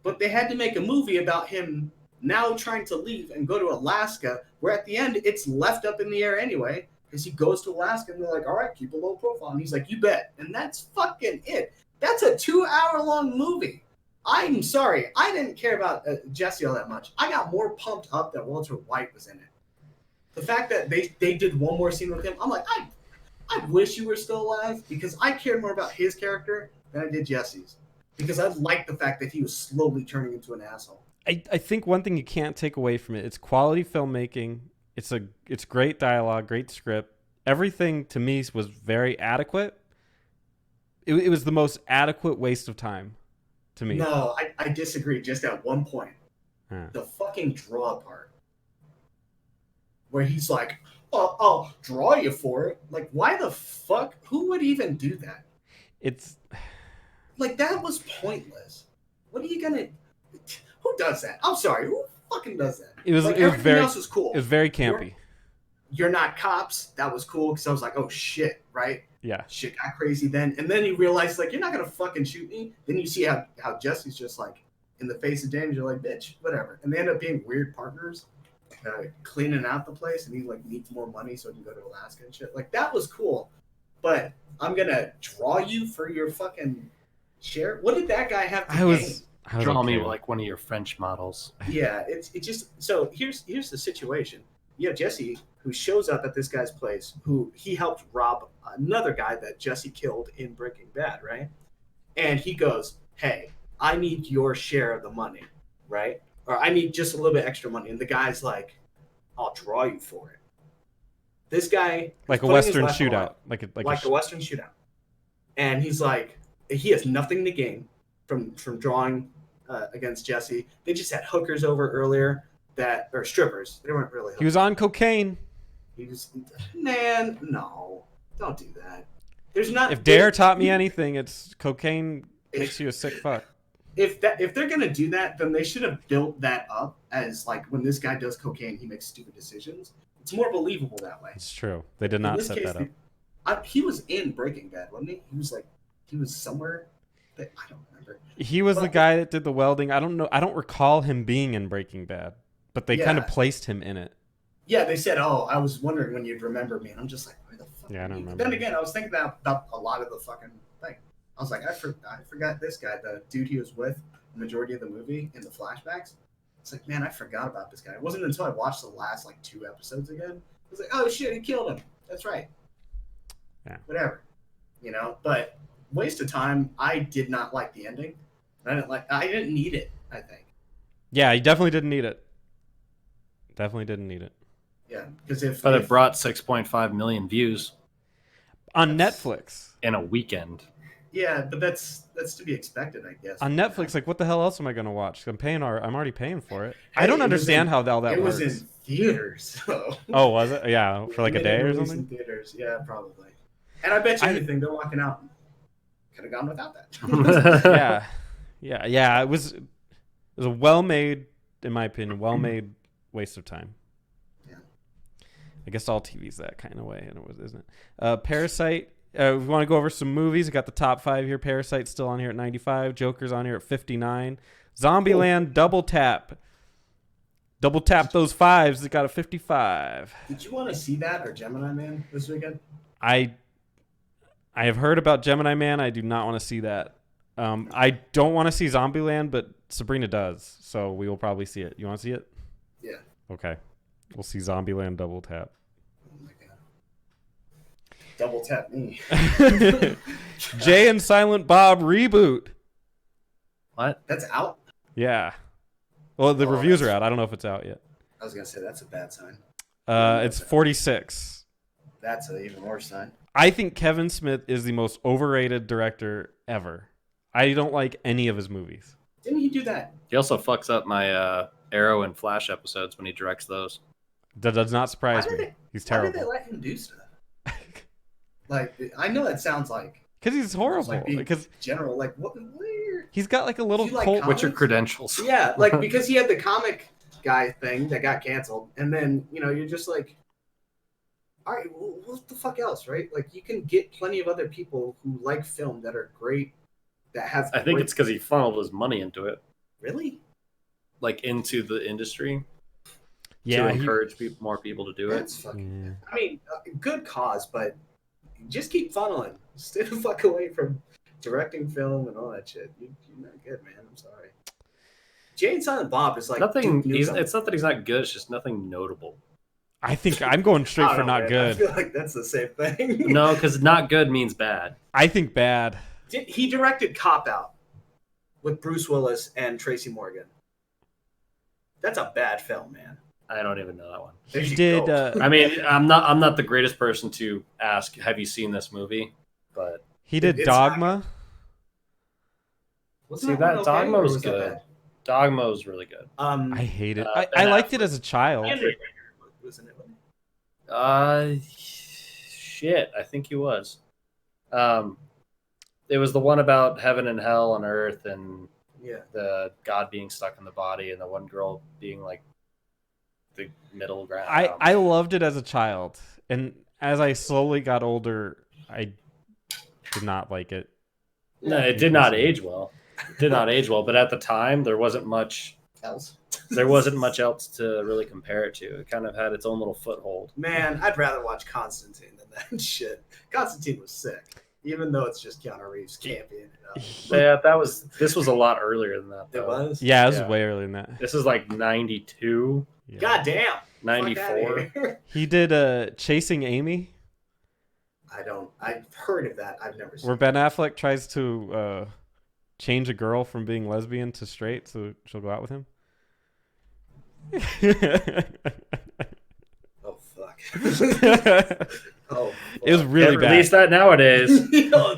But they had to make a movie about him now trying to leave and go to Alaska, where at the end it's left up in the air anyway, because he goes to Alaska and they're like, all right, keep a low profile. And he's like, you bet. And that's fucking it. That's a 2-hour-long movie. I'm sorry. I didn't care about Jesse all that much. I got more pumped up that Walter White was in it. The fact that they did one more scene with him, I'm like, I wish you were still alive, because I cared more about his character than I did Jesse's. Because I liked the fact that he was slowly turning into an asshole. I think one thing you can't take away from it, it's quality filmmaking. It's great dialogue, great script. Everything to me was very adequate. It was the most adequate waste of time to me. No, I disagree just at one point. The fucking draw part. Where he's like, oh, I'll draw you for it. Like, why the fuck? Who would even do that? It's... Like, that was pointless. What are you gonna... Who does that? I'm sorry. Who fucking does that? It was everything else was cool. It was very campy. You're not cops. That was cool, because I was like, oh, shit, right? Yeah. Shit got crazy then. And then he realized, like, you're not gonna fucking shoot me. Then you see how Jesse's just, like, in the face of danger, like, bitch, whatever. And they end up being weird partners, cleaning out the place, and he, like, needs more money so he can go to Alaska and shit. Like, that was cool. But I'm gonna draw you for your fucking share? What did that guy have to gain? Draw me like one of your French models. Yeah, it just... So here's the situation. You have Jesse, who shows up at this guy's place, who he helped rob another guy that Jesse killed in Breaking Bad, right? And he goes, hey, I need your share of the money, right? Or I need just a little bit extra money. And the guy's like, I'll draw you for it. This guy... Like a Western shootout. Like a Western shootout. And he's like, he has nothing to gain from drawing against Jesse. They just had hookers over earlier or strippers. They weren't really hookers. He was on cocaine. Man, no. Don't do that. There's not... If Dare taught me anything, it's cocaine makes you a sick fuck. If they're going to do that, then they should have built that up as, like, when this guy does cocaine, he makes stupid decisions. It's more believable that way. It's true. They did not set that up. He was in Breaking Bad, wasn't he? He was somewhere... I don't remember. He was the guy that did the welding. I don't know. I don't recall him being in Breaking Bad, but they kind of placed him in it. Yeah, they said, "Oh, I was wondering when you'd remember me," and I'm just like, "Where the fuck?" Yeah, I don't remember. Then again, I was thinking about a lot of the fucking thing. I was like, I forgot this guy, the dude he was with the majority of the movie in the flashbacks. It's like, man, I forgot about this guy. It wasn't until I watched the last 2 episodes again. I was like, oh shit, he killed him. That's right. Yeah. Whatever, but. Waste of time. I did not like the ending. I didn't need it, I think. Yeah, you definitely didn't need it. Yeah, because But it brought 6.5 million views on Netflix in a weekend. Yeah, but that's to be expected, I guess. On Netflix, like, what the hell else am I going to watch? I'm already paying for it. Hey, I don't understand how all that works. It was in theaters. So. Oh, was it? Yeah, for like a day or something? In theaters, yeah, probably. And I bet you anything, they're walking out. Could have gone without that. yeah. It was a well-made, in my opinion, waste of time. Yeah. I guess all TV's that kind of way, isn't it? Parasite. We want to go over some movies. We got the top 5 here. Parasite's still on here at 95. Joker's on here at 59. Zombieland Double Tap. Double tap those fives. It got a 55. Did you want to see that or Gemini Man this weekend? I have heard about Gemini Man. I do not want to see that. I don't want to see Zombieland, but Sabrina does, so we will probably see it. You want to see it? Yeah. Okay. We'll see Zombieland double tap. Oh my god. Double tap me. Jay and Silent Bob reboot. What? That's out? Yeah. Well, the reviews are out. I don't know if it's out yet. I was going to say, that's a bad sign. It's 46. That's an even worse sign. I think Kevin Smith is the most overrated director ever. I don't like any of his movies. Didn't he do that? He also fucks up my Arrow and Flash episodes when he directs those. That does not surprise me. He's terrible. Why did they let him do stuff? Like, I know that sounds like... Because he's horrible. Like because general, like, what weird. He's got like a little like cult. What's your credentials? Yeah, like, because he had the comic guy thing that got canceled. And then, you're just like... All right, well, what the fuck else, right? Like, you can get plenty of other people who like film that are great, that have... I think it's because he funneled his money into it. Really? Like, into the industry. Yeah, to encourage more people to do it. That's fucking... I mean, good cause, but just keep funneling. Stay the fuck away from directing film and all that shit. You're not good, man. I'm sorry. Jay and Silent Bob is like... Nothing... It's not that he's not good, it's just nothing notable. I think I'm going straight for not good. I feel like that's the same thing. No, because not good means bad. I think bad. He directed Cop Out with Bruce Willis and Tracy Morgan. That's a bad film, man. I don't even know that one. He did. I mean, I'm not the greatest person to ask, have you seen this movie? But he did Dogma. See, that Dogma was good. Dogma was really good. I hate it. I liked it as a child. Wasn't it? Shit, I think he was. It was the one about heaven and hell on earth, and the God being stuck in the body, and the one girl being like the middle ground. I loved it as a child, and as I slowly got older, I did not like it. No, it did not age well. It did not age well, but at the time, there wasn't much else. There wasn't much else to really compare it to. It kind of had its own little foothold. Man, I'd rather watch Constantine than that shit. Constantine was sick, even though it's just Keanu Reeves camping it up. Yeah, this was a lot earlier than that, though. It was? Yeah, it was way earlier than that. This is like 92. Yeah. God damn. 94. He did Chasing Amy. I've heard of that. I've never seen where Ben Affleck tries to change a girl from being lesbian to straight so she'll go out with him. Oh fuck. Oh, it was really bad. Release that nowadays. Oh,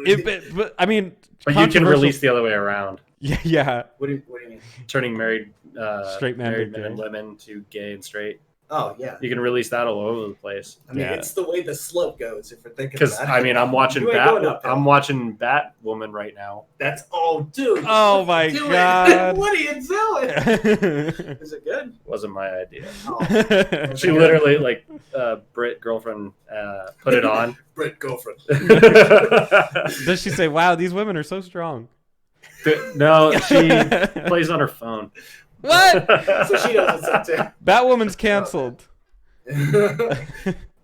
dude. But I mean, but you can release the other way around. Yeah. What do you mean? Turning married straight men and women to gay and straight. Oh yeah. You can release that all over the place. I mean, it's the way the slope goes. If we're thinking because about it. I mean, I'm watching Batwoman right now. That's dude. Oh my god! What are you doing? Is it good? Wasn't my idea. Oh. She literally Brit girlfriend put it on. Brit girlfriend. Does she say, "Wow, these women are so strong"? No, she plays on her phone. What? So she does it too. Batwoman's canceled.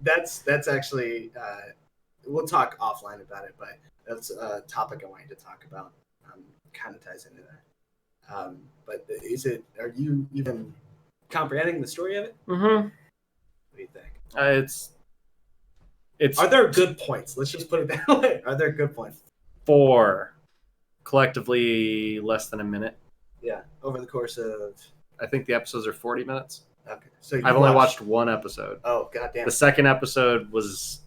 That's actually we'll talk offline about it, but that's a topic I wanted to talk about. Kind of ties into that. But are you even comprehending the story of it? Mm-hmm. What do you think? It's. Are there good points? Let's just put it that way. Are there good points? 4, collectively less than a minute. Yeah, over the course of... I think the episodes are 40 minutes. Okay. So I've only watched one episode. Oh, goddamn. The second episode was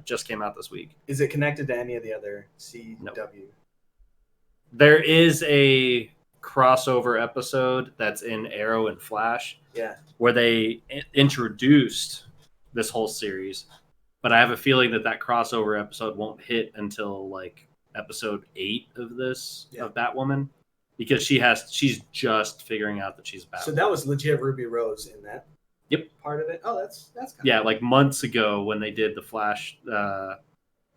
just came out this week. Is it connected to any of the other CW? No. There is a crossover episode that's in Arrow and Flash. Yeah. Where they introduced this whole series. But I have a feeling that crossover episode won't hit until episode 8 of this, of Batwoman. Because she's just figuring out that she's Batwoman. So that was legit Ruby Rose in that. Yep. Part of it. Oh, that's kind of cool. Months ago when they did the Flash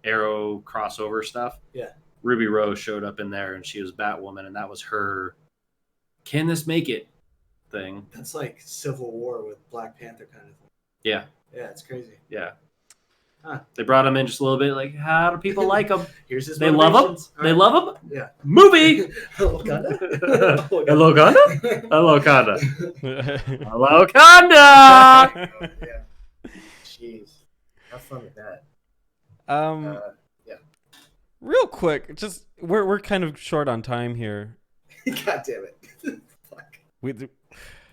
Arrow crossover stuff. Yeah. Ruby Rose showed up in there and she was Batwoman, and that was her. Can this make it? thing. That's like Civil War with Black Panther kind of thing. Yeah. Yeah, it's crazy. Yeah. Huh. They brought him in just a little bit. Like, how do people like him? Here's his They love him. motivations. All They right. love him. Yeah. Movie. Wakanda? Hello, Kanda. Hello, Kanda. Hello, Kanda. Yeah. Jeez. Have fun with that. Yeah. Real quick, just we're kind of short on time here. God damn it. Fuck.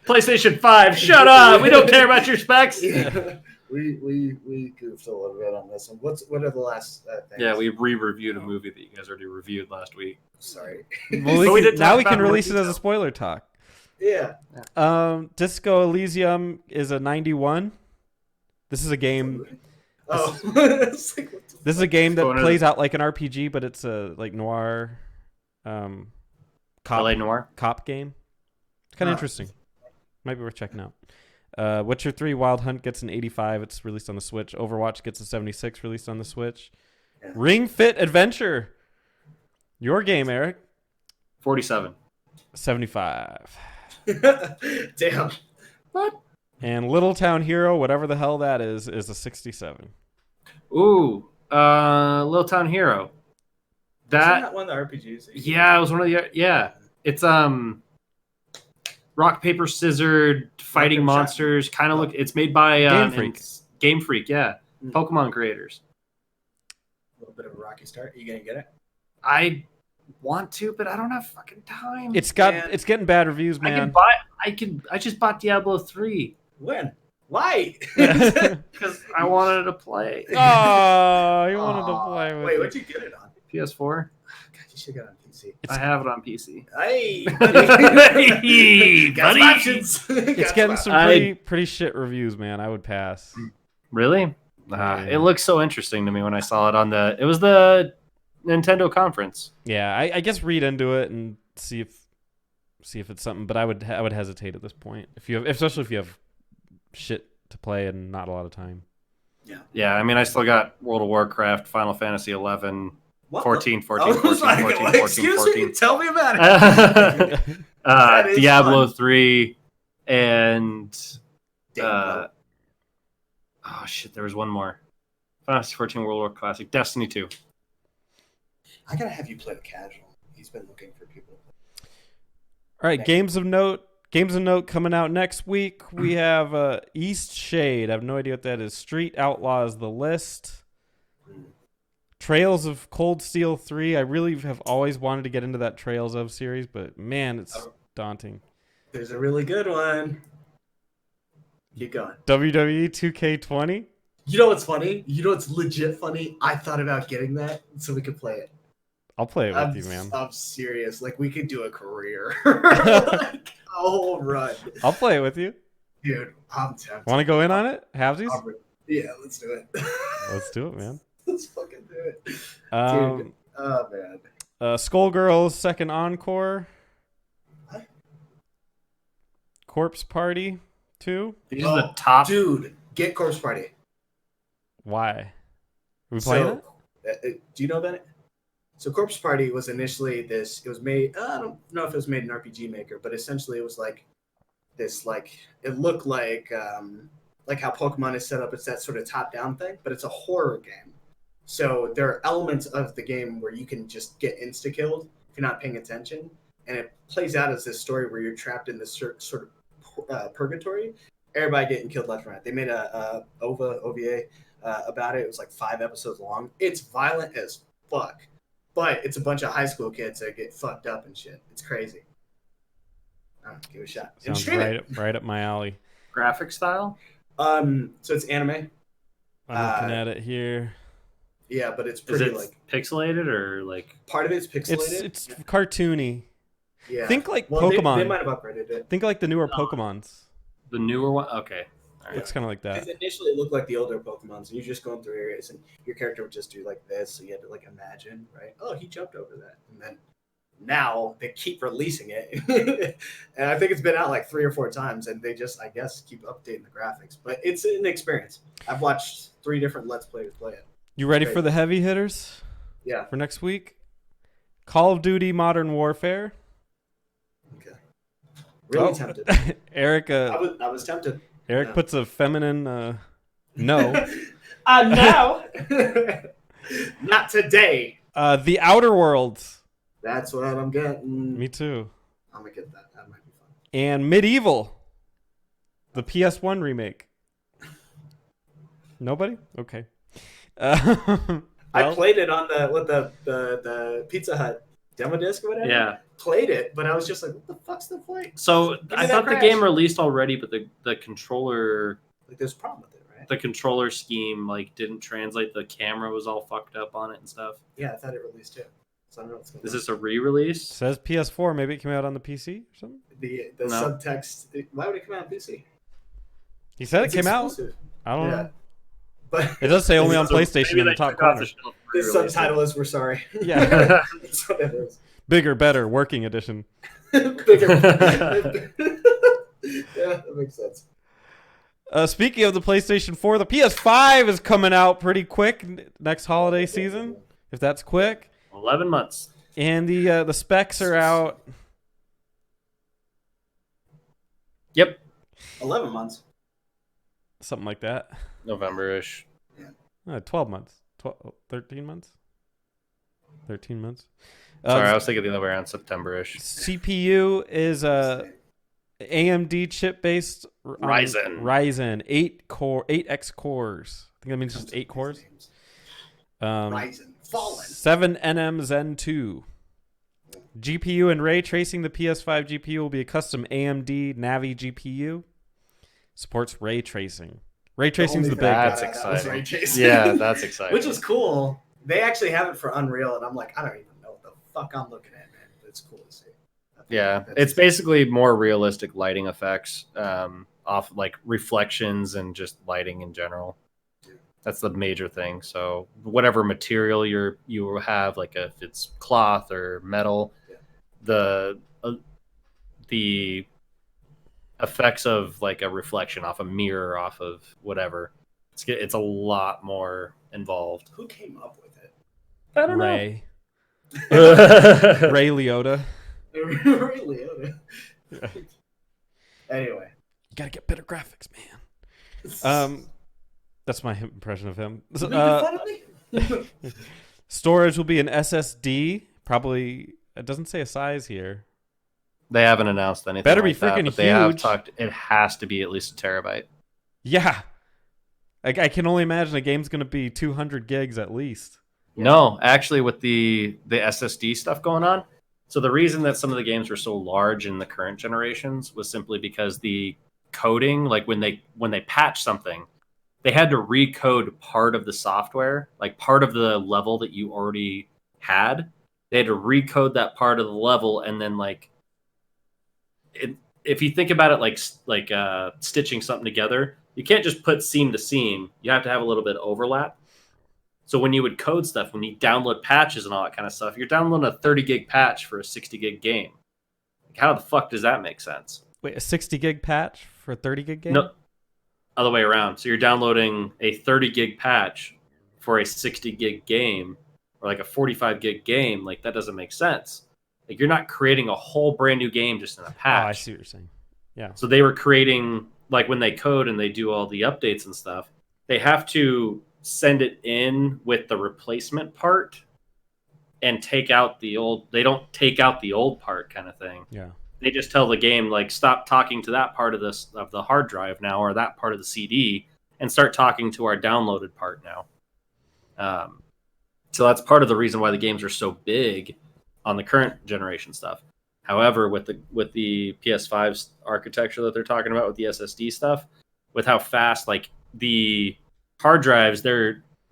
PlayStation 5, shut up. We don't care about your specs. Yeah. We goofed a little bit on this one. What are the last things? Yeah, we re-reviewed a movie that you guys already reviewed last week. Sorry. Well, now we can release it as a spoiler talk. Yeah. Disco Elysium is a 91. This is a game. Oh. It's like, what the This is a game that Going to plays out like an RPG, but it's a like noir, LA Noir. cop game. It's kind of interesting. Might be worth checking out. Witcher 3 Wild Hunt gets an 85. It's released on the Switch. Overwatch gets a 76, released on the Switch. Yeah. Ring Fit Adventure. Your game, Eric. 47. 75. Damn. What? And Little Town Hero, whatever the hell that is a 67. Ooh, Little Town Hero. Isn't that one of the RPGs? Yeah, it was one of the It's rock paper scissors fighting Paper monsters. Kind of look. It's made by Game Freak. Game Freak, yeah, Mm. Pokemon creators. A little bit of a rocky start. Are you gonna get it? I want to, but I don't have fucking time. It's Man. getting bad reviews, I man. I just bought Diablo 3 When? Why? because I wanted to play. Oh, you wanted to play with Wait, me. what'd you get it on? PS4. God, you should get it on PC. I have it on PC. Hey, Hey, got some buddy. options. It's Got getting some some pretty shit reviews, man. I would pass. Really? Yeah. It looked so interesting to me when I saw it on it was the Nintendo conference. Yeah, I guess read into it and see if it's something. But I would hesitate at this point especially if you have shit to play and not a lot of time. Yeah, I mean, I still got World of Warcraft, Final Fantasy 11, What 14, the- 14, I was 14, like, 14, what? 14, Excuse 14. me, tell me about it. That is Diablo fun. 3, and Damn, oh shit, there was one more. Final Fantasy 14 World War Classic, Destiny 2. I gotta have you play the casual. He's been looking for people. All right, games of note coming out next week. We have East Shade. I have no idea what that is. Street Outlaws: The List. Trails of Cold Steel 3. I really have always wanted to get into that Trails of series, but man, it's daunting. There's a really good one. Keep going. WWE 2K20. You know what's funny? You know what's legit funny? I thought about getting that so we could play it. I'll play it with you, man. I'm serious. Like, we could do a career. Like, a whole run. I'll play it with you. Dude, I'm tempted. Want to go in on it? Halvesies? Yeah, let's do it. Let's do it, man. Let's fucking do it. Dude, Um, oh, man. Skullgirls Second Encore. What? Corpse Party 2. These are the top. Dude, get Corpse Party. Why? Are we playing it? Do you know about it? So Corpse Party was initially this. It was made. I don't know if it was made in RPG Maker, but essentially it was like this. Like it looked like how Pokemon is set up. It's that sort of top-down thing, but it's a horror game. So there are elements of the game where you can just get insta-killed if you're not paying attention, and it plays out as this story where you're trapped in this sort of purgatory. Everybody getting killed left and right. They made a OVA about it. It was like 5 episodes long. It's violent as fuck. But it's a bunch of high school kids that get fucked up and shit. It's crazy. Give it a shot. And Sounds stream it. right up my alley. Graphic style? So it's anime. I'm looking at it here. Yeah, but it's Is pretty it like pixelated or like? part of it's pixelated. It's cartoony. yeah. Think like Well, Pokemon. They might have upgraded it. Think like the newer Pokemons. The newer one? Okay. All right. Looks kind of like that. Because initially it looked like the older Pokemon, so you're just going through areas and your character would just do like this, so you had to like imagine, right? Oh, he jumped over that. And then now they keep releasing it. And I think it's been out like 3 or 4 times, and they just, I guess, keep updating the graphics. But it's an experience. I've watched 3 different Let's Players play it. You ready Great. for the heavy hitters Yeah. for next week? Call of Duty Modern Warfare. Okay. Really tempted. Eric. I was tempted. Eric puts a feminine no. No. Not today. The Outer Worlds. That's what I'm getting. Me too. I'm gonna get that. That might be fun. And Medieval. The PS1 remake. Nobody? Okay. I played it on the Pizza Hut demo disc or whatever. Yeah. Played it, but I was just like, what the fuck's the point? So I thought the game released already, but the controller, like, there's a problem with it, right? The controller scheme didn't translate. The camera was all fucked up on it and stuff. Yeah, I thought it released too. So I don't know what's going on. Is this a re-release? It says PS4. Maybe it came out on the PC or something. The subtext. Why would it come out on PC? He said It's it came exclusive. out. I don't know. But it does say only on PlayStation in the top corner. The subtitle is "We're sorry." Yeah. That's what it is. Bigger, better, working edition. Bigger. Yeah, that makes sense. Speaking of the PlayStation 4, the PS5 is coming out pretty quick next holiday season, if that's quick. 11 months. And the specs are out. Yep. 11 months. Something like that. November-ish. 12 months. 13 months? 13 months. Sorry, I was thinking the other way around, September-ish. CPU is AMD chip-based Ryzen 8X cores. I think that means just 8 cores. Ryzen. Fallen. 7 NM Zen 2. GPU and ray tracing. The PS5 GPU will be a custom AMD Navi GPU. Supports ray tracing. Ray tracing is the big. That's exciting. Yeah, that's exciting. Which is cool. They actually have it for Unreal, and I'm like, I don't even know what the fuck I'm looking at, man. But it's cool to see. Yeah, it's basically more realistic lighting effects off reflections and just lighting in general. That's the major thing. So whatever material you have, if it's cloth or metal, the effects of a reflection off a mirror, off of whatever, it's a lot more involved. Who came up with it? I don't know. Ray Liotta. Ray Liotta. Anyway, you gotta get better graphics, man. That's my impression of him. Storage will be an SSD. Probably, it doesn't say a size here. They haven't announced anything. Better be freaking huge. They have talked. It has to be at least a terabyte. Yeah, I can only imagine a game's going to be 200 gigs at least. No, actually, with the SSD stuff going on. So the reason that some of the games were so large in the current generations was simply because the coding, when they patch something, they had to recode part of the software, part of the level that you already had. They had to recode that part of the level, and then if you think about it stitching something together, you can't just put seam to seam. You have to have a little bit of overlap. So when you would code stuff, when you download patches and all that kind of stuff, you're downloading a 30 gig patch for a 60 gig game. How the fuck does that make sense? Wait, a 60 gig patch for a 30 gig game? No, other way around. So you're downloading a 30 gig patch for a 60 gig game, or a 45 gig game. That doesn't make sense. You're not creating a whole brand new game just in a patch. Oh, I see what you're saying. Yeah. So they were creating, when they code and they do all the updates and stuff, they have to send it in with the replacement part and take out the old. They don't take out the old part, kind of thing. Yeah. They just tell the game, stop talking to that part of the hard drive now, or that part of the CD, and start talking to our downloaded part now. So that's part of the reason why the games are so big on the current generation stuff. However, with the PS5's architecture that they're talking about with the SSD stuff, with how fast the hard drives,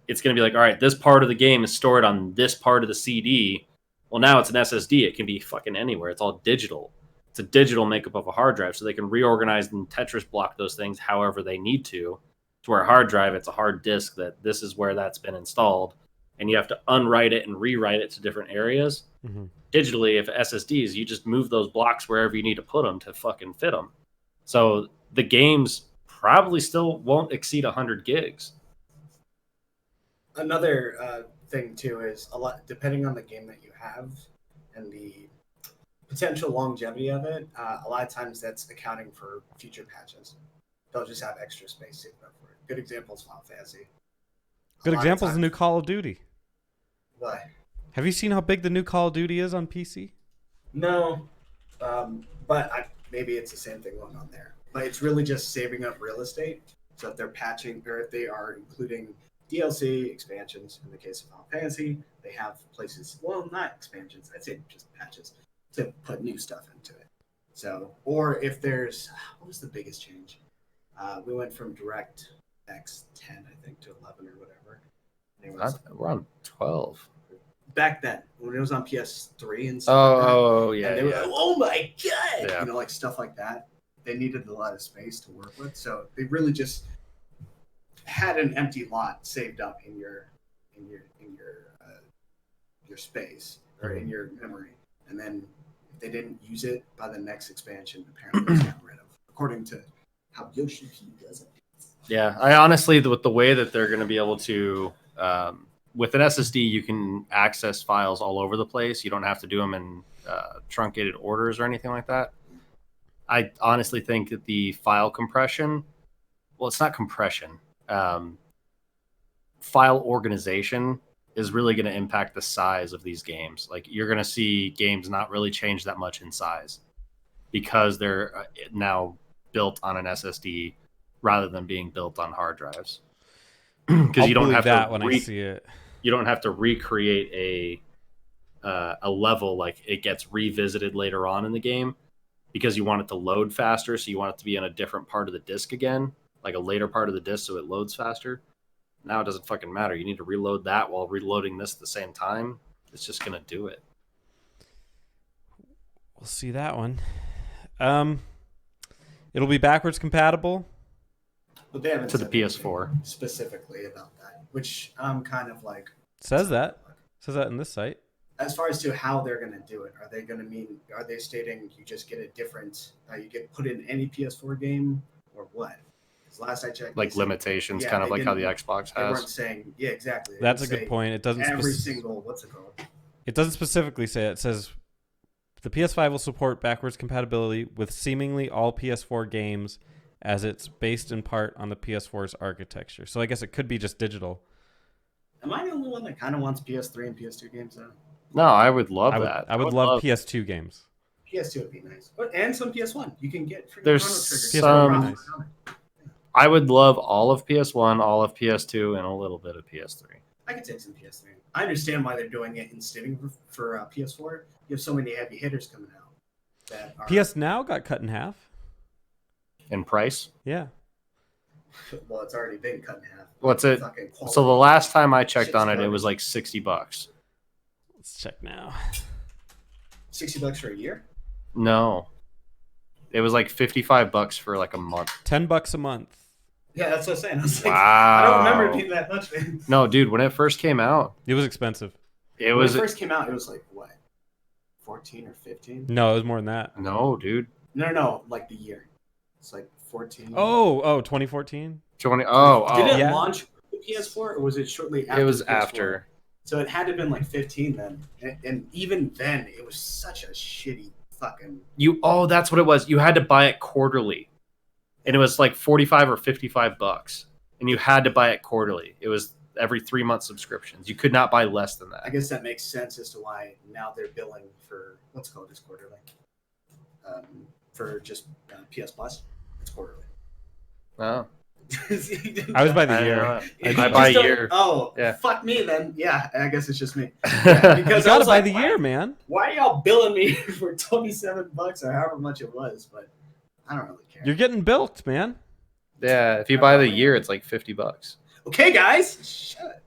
it's going to be all right, this part of the game is stored on this part of the CD. Well, now it's an SSD. It can be fucking anywhere. It's all digital. It's a digital makeup of a hard drive, so they can reorganize and Tetris block those things however they need to where a hard drive, it's a hard disk that this is where that's been installed, and you have to unwrite it and rewrite it to different areas. Mm-hmm. Digitally, if SSDs, you just move those blocks wherever you need to put them to fucking fit them. So the games probably still won't exceed 100 gigs. Another thing too is a lot depending on the game that you have and the potential longevity of it, a lot of times that's accounting for future patches. They'll just have extra space saved up for it. Good example is Final Fantasy. Good example is the new Call of Duty. What? Have you seen how big the new Call of Duty is on PC? No, but maybe it's the same thing going on there. But it's really just saving up real estate. So if they're patching, or if they are including DLC expansions, in the case of Final Fantasy, they have places, well, not expansions, I'd say just patches, to put new stuff into it. So, or if there's, what was the biggest change? We went from DirectX 10, I think, to 11 or whatever. We're on 12. Back then, when it was on PS3 and stuff Yeah. and they were like, oh my God! Yeah. You know, like stuff like that. They needed a lot of space to work with. So they really just had an empty lot saved up in your space or in your memory. And then if they didn't use it by the next expansion, apparently it was gotten rid of, according to how Yoshi does it. Yeah, I honestly, with the way that they're going to be able to, with an SSD, you can access files all over the place. You don't have to do them in truncated orders or anything like that. I honestly think that the file compression, well, it's not compression, file organization is really going to impact the size of these games. Like, you're going to see games not really change that much in size because they're now built on an SSD rather than being built on hard drives. Because you don't have that to when I see it. You don't have to recreate a level, like it gets revisited later on in the game because you want it to load faster, so you want it to be in a different part of the disk again, like a later part of the disk, so it loads faster. Now it doesn't fucking matter. You need to reload that while reloading this at the same time. It's just gonna do it. We'll see that one. It'll be backwards compatible. But they haven't to the said PS4 anything specifically about that, which I'm kind of like. Says that in this site. As far as to how they're going to do it, are they stating you just get a different, you get put in any PS4 game or what? Because last I checked, like limitations, kind of like how the Xbox has. They weren't saying, yeah, exactly. That's a good point. It doesn't what's it called? It doesn't specifically say it. It says the PS5 will support backwards compatibility with seemingly all PS4 games, as it's based in part on the PS4's architecture. So I guess it could be just digital. Am I the only one that kind of wants PS3 and PS2 games though? No, I would love that. I would love PS2 games. PS2 would be nice. And some PS1. You can get freaking There's Chrono Trigger. some. I would love all of PS1, all of PS2, and a little bit of PS3. I could take some PS3. I understand why they're doing it instead for PS4. You have so many heavy hitters coming out. That are, PS Now got cut in half. In price? Yeah. Well, it's already been cut in half. What's it? So the last time I checked on it, it was like $60. Let's check now. $60 for a year? No. It was like $55 for like a month. $10 a month. Yeah, that's what I'm saying. I was like, Wow. I don't remember it being that much, man. No, dude, when it first came out, It was expensive. when it first came out, it was like, what? 14 or 15? No, it was more than that. No, dude. No, like the year. It's like 14. Oh, 2014? 20. Oh, Did it yeah. launch with PS4 or was it shortly after? It was PS4? after. So it had to have been like 15 then. And even then, it was such a shitty fucking. That's what it was. You had to buy it quarterly. And it was like $45 or $55. And you had to buy it quarterly. It was every 3-month subscriptions. You could not buy less than that. I guess that makes sense as to why now they're billing for what's called this quarterly. For just PS Plus, it's quarterly. Oh. I was by the year. I buy a year. Oh, yeah. Fuck me then. Yeah, I guess it's just me. Yeah, because You I gotta was buy like, the year, man. Why are y'all billing me for $27 or however much it was? But I don't really care. You're getting bilked, man. Yeah, if you buy the year, it's like $50. Okay, guys, shut it.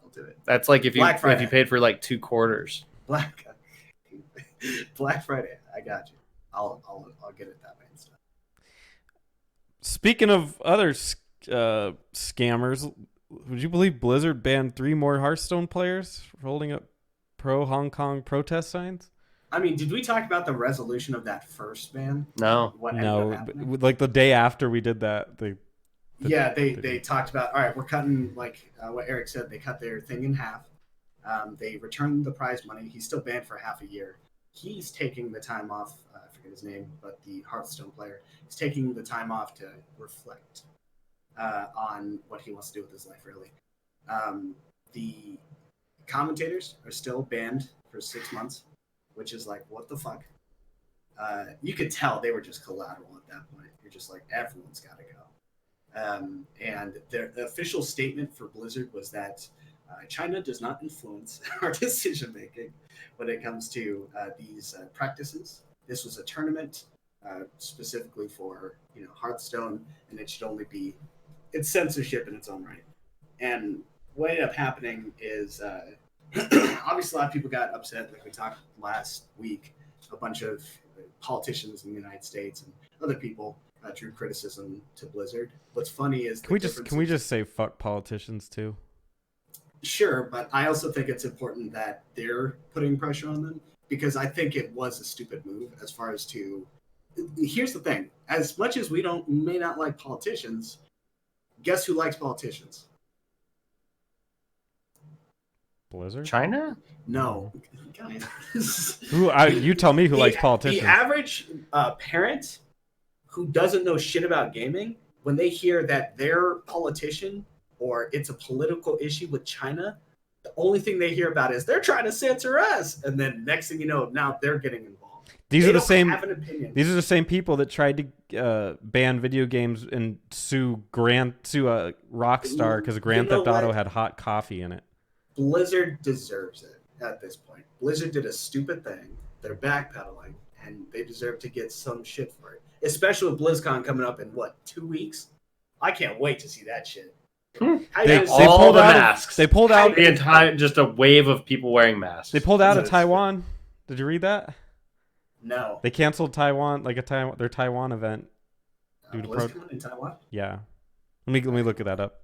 I'll do it. That's like if you Black paid for like 2 quarters. Black Friday. I got you. I'll get it that way and stuff. Speaking of other scammers, would you believe Blizzard banned 3 more Hearthstone players for holding up pro-Hong Kong protest signs? I mean, did we talk about the resolution of that first ban? No. What ended up No, happening? like the day after we did that, they talked about, all right, we're cutting, like what Eric said, they cut their thing in half. They returned the prize money. He's still banned for half a year. he's taking the time off. I forget his name, but the Hearthstone player is taking the time off to reflect on what he wants to do with his life. Really, the commentators are still banned for 6 months, which is like, what the fuck? You could tell they were just collateral at that point. You're just like, everyone's got to go. And the official statement for Blizzard was that China does not influence our decision making when it comes to these practices. This was a tournament specifically for Hearthstone, and it should only be it's censorship in its own right. And what ended up happening is obviously a lot of people got upset, like we talked last week. A bunch of politicians in the United States and other people drew criticism to Blizzard. What's funny is can we just say fuck politicians too? Sure, but I also think it's important that they're putting pressure on them, because I think it was a stupid move as far as to. Here's the thing: as much as we may not like politicians, guess who likes politicians? Blizzard? China? No, guys. You tell me who likes politicians. The average parent who doesn't know shit about gaming, when they hear that their politician or it's a political issue with China, the only thing they hear about is they're trying to censor us, and then next thing you know, now they're getting involved. These are the same. Have an opinion. These are the same people that tried to ban video games and sue Rockstar because Grand Theft Auto had hot coffee in it. Blizzard deserves it at this point. Blizzard did a stupid thing. They're backpedaling, and they deserve to get some shit for it. Especially with BlizzCon coming up in 2 weeks? I can't wait to see that shit. They pulled out masks. They pulled out the entire just a wave of people wearing masks. They pulled out of Taiwan. Did you read that? No. They canceled Taiwan, their Taiwan event. BlizzCon in Taiwan? Yeah. Let me look that up.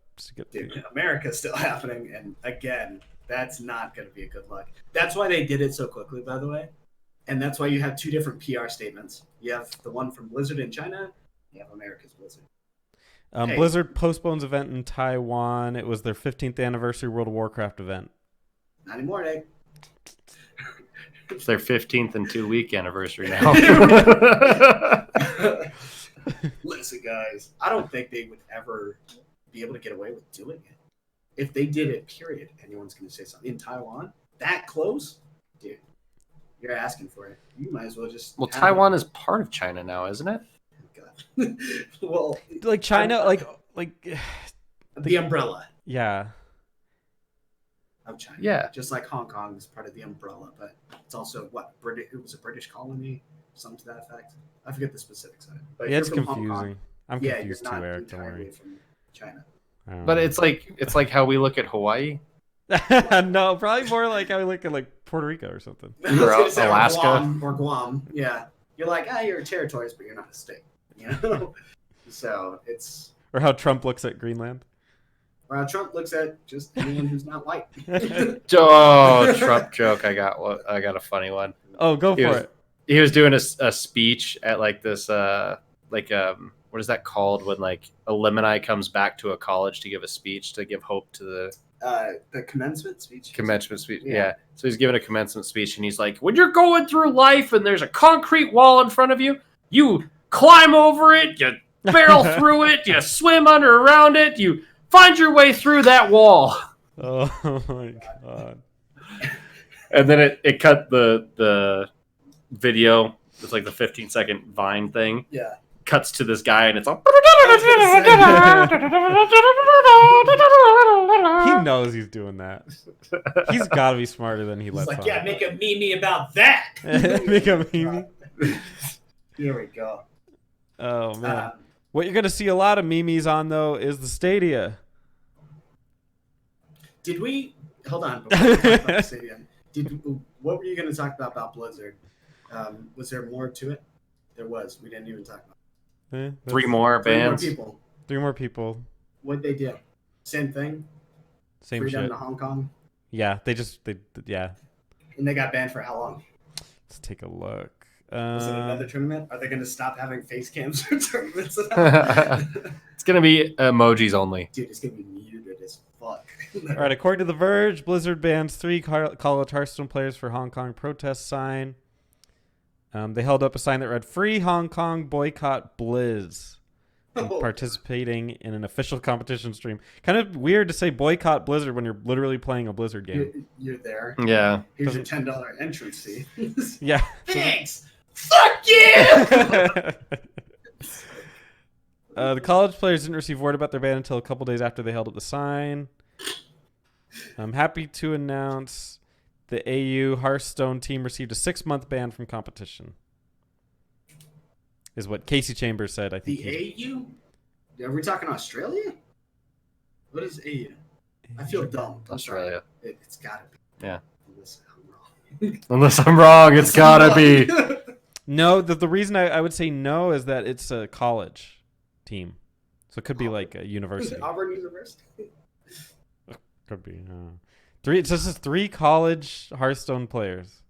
Dude, America's still happening, and again, that's not going to be a good look. That's why they did it so quickly, by the way, and that's why you have two different PR statements. You have the one from Blizzard in China, you have America's Blizzard. Blizzard postpones event in Taiwan. It was their 15th anniversary World of Warcraft event. Not anymore, Nick. It's their 15th and 2-week anniversary now. Listen, guys, I don't think they would ever be able to get away with doing it. If they did it, period, anyone's going to say something. In Taiwan, that close? Dude, you're asking for it. You might as well just... Well, Taiwan is part of China now, isn't it? God. Well... Like China, the umbrella. Yeah. Of China. Yeah. Just like Hong Kong is part of the umbrella, but it's also, it was a British colony? Something to that effect. I forget the specifics of it. But yeah, it's confusing. I'm confused too, Eric. Don't worry. From China. But it's like how we look at Hawaii. No, probably more like how we look at Puerto Rico or something. Or Alaska. Or Guam. Yeah. You're like, you're territories, but you're not a state. You know? So it's... Or how Trump looks at Greenland. Or how Trump looks at just anyone who's not white. Oh, Trump joke. I got a funny one. Oh, go for it. He was doing a speech at this what is that called when a alumni comes back to a college to give a speech to give hope to the commencement speech. Commencement speech, yeah. So he's giving a commencement speech, and he's like, when you're going through life and there's a concrete wall in front of you, you climb over it, you barrel through it, you swim under around it, you find your way through that wall. Oh my god! And then it cut the video. It's like the 15-second Vine thing. Yeah. Cuts to this guy, and it's all... He knows he's doing that. He's got to be smarter than he lets on. Yeah, make a meme about that. Make a meme. Here we go. Oh, man. What you're going to see a lot of memes on, though, is the Stadia. Did we... Hold on. Before we talk about the Stadia, what were you going to talk about Blizzard? Was there more to it? There was. We didn't even talk about it. Three more bands. Three more people. What'd they do? Same thing? Same Freedom shit. to Hong Kong? Yeah, they yeah. And they got banned for how long? Let's take a look. Was it another tournament? Are they going to stop having face cams for tournaments? It's going to be emojis only. Dude, it's going to be muted as fuck. All right, according to The Verge, Blizzard bans 3 college Hearthstone players for Hong Kong protest sign. They held up a sign that read "Free Hong Kong Boycott Blizz." Participating in an official competition stream. Kind of weird to say boycott Blizzard when you're literally playing a Blizzard game. You're there. Yeah. Here's your $10 entrance fee. Yeah. Thanks. Fuck you. The college players didn't receive word about their ban until a couple days after they held up the sign. I'm happy to announce the AU Hearthstone team received a 6-month ban from competition. Is what Casey Chambers said. I think the AU? Are we talking Australia? What is AU? I feel dumb. Australia. It's gotta be. Yeah. Unless I'm wrong. Unless I'm wrong, it's gotta be. No, the reason I would say no is that it's a college team. So it could be like a university. Auburn University? Could be. Three. It says 3 college Hearthstone players.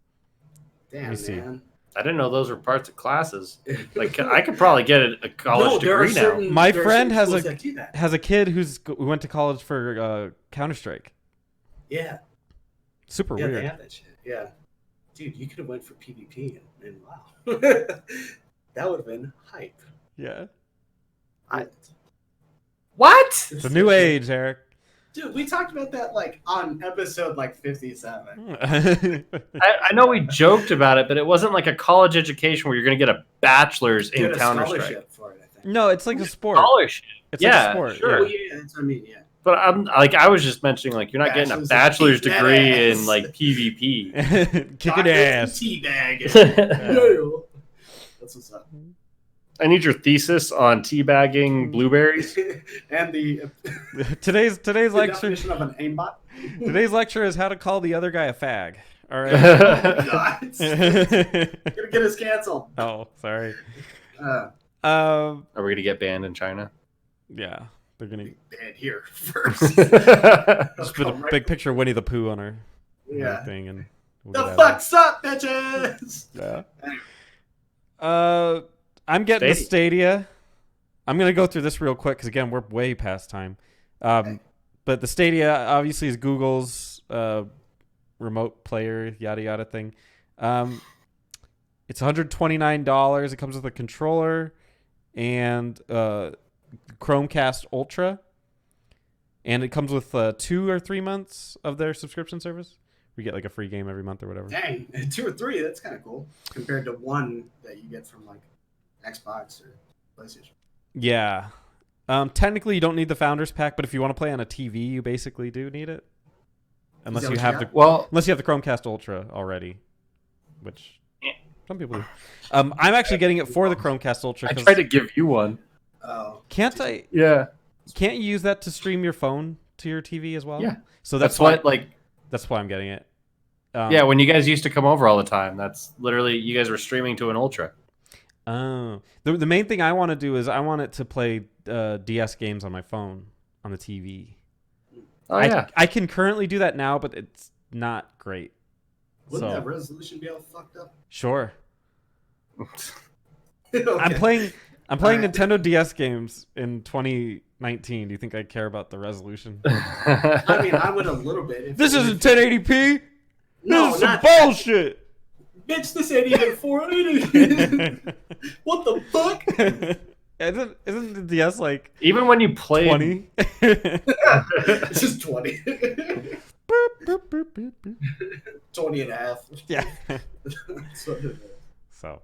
Damn, man. I didn't know those were parts of classes. Like I could probably get a college degree now. My friend has a kid who went to college for Counter-Strike. Yeah. Super weird. Yeah, they have that shit. Yeah. Dude, you could have went for PvP and wow. That would have been hype. Yeah. What? It's a new age, Eric. Dude, we talked about that like on episode like 57. I know we joked about it, but it wasn't like a college education where you're going to get a bachelor's in Counter-Strike. For it, I think. No, it's like a sport. Scholarship. It's like a sport. Sure. Oh, yeah, that's what I mean, yeah. But I was just mentioning, like, you're not getting a bachelor's degree in like PvP. Kicking ass. Teabag. That's what's up. I need your thesis on teabagging blueberries. And the today's lecture. definition of an aimbot. Today's lecture is how to call the other guy a fag. All right. Gonna get us canceled. Oh, sorry. Are we gonna get banned in China? Yeah, they're gonna ban here first. just put a big picture of Winnie the Pooh on her thing, and the fuck's up, bitches. Yeah. I'm getting the Stadia. I'm gonna go through this real quick because again we're way past time. But the Stadia obviously is Google's remote player yada yada thing. It's $129. It comes with a controller and Chromecast Ultra, and it comes with 2 or 3 months of their subscription service. We get like a free game every month or whatever. Dang, 2 or 3, that's kind of cool compared to 1 that you get from like Xbox or PlayStation. Yeah. Technically, you don't need the Founders Pack, but if you want to play on a TV, you basically do need it. Unless you have the Chromecast Ultra already, which some people do. I'm actually getting it for the Chromecast Ultra. I tried to give you one. Oh. Can't I? Yeah. Can't you use that to stream your phone to your TV as well? Yeah. So that's why I'm getting it. Yeah, when you guys used to come over all the time, that's literally you guys were streaming to an Ultra. Oh, the main thing I want to do is I want it to play DS games on my phone on the TV. Oh, yeah. I can currently do that now, but it's not great. Wouldn't that resolution be all fucked up? Sure. Okay. I'm playing Nintendo DS games in 2019. Do you think I care about the resolution? I mean, I would a little bit. This isn't 1080p. No, this is some bullshit. Bitch, this ain't even 480. What the fuck? Isn't the DS like even when you play 20? It's just 20. 20 and a half. Yeah. So,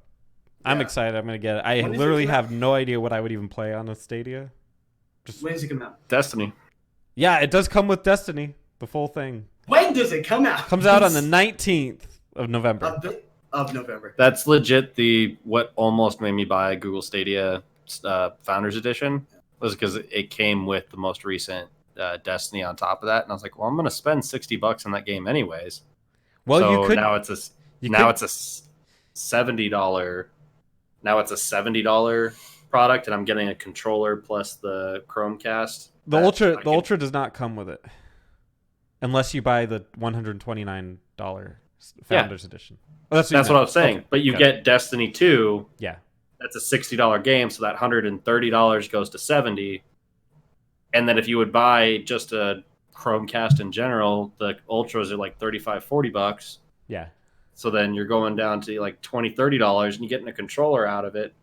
I'm excited. I'm gonna get it. I When literally have no idea what I would even play on a Stadia. When does it come out? Destiny. Yeah, it does come with Destiny, the full thing. When does it come out? Comes out on the 19th of November. Of November. That's legit. What almost made me buy Google Stadia Founders Edition was because it came with the most recent Destiny on top of that, and I was like, well, I'm going to spend $60 on that game anyways. Well, so you could now it's a $70. Now it's a $70 product, and I'm getting a controller plus the Chromecast. The Ultra does not come with it, unless you buy the $129 Founders Edition. Oh, that's what I was saying. Okay. But you get Destiny 2. Yeah. That's a $60 game, so that $130 goes to $70. And then if you would buy just a Chromecast in general, the Ultras are like $35-$40. Yeah. So then you're going down to like $20-$30 and you're getting a controller out of it.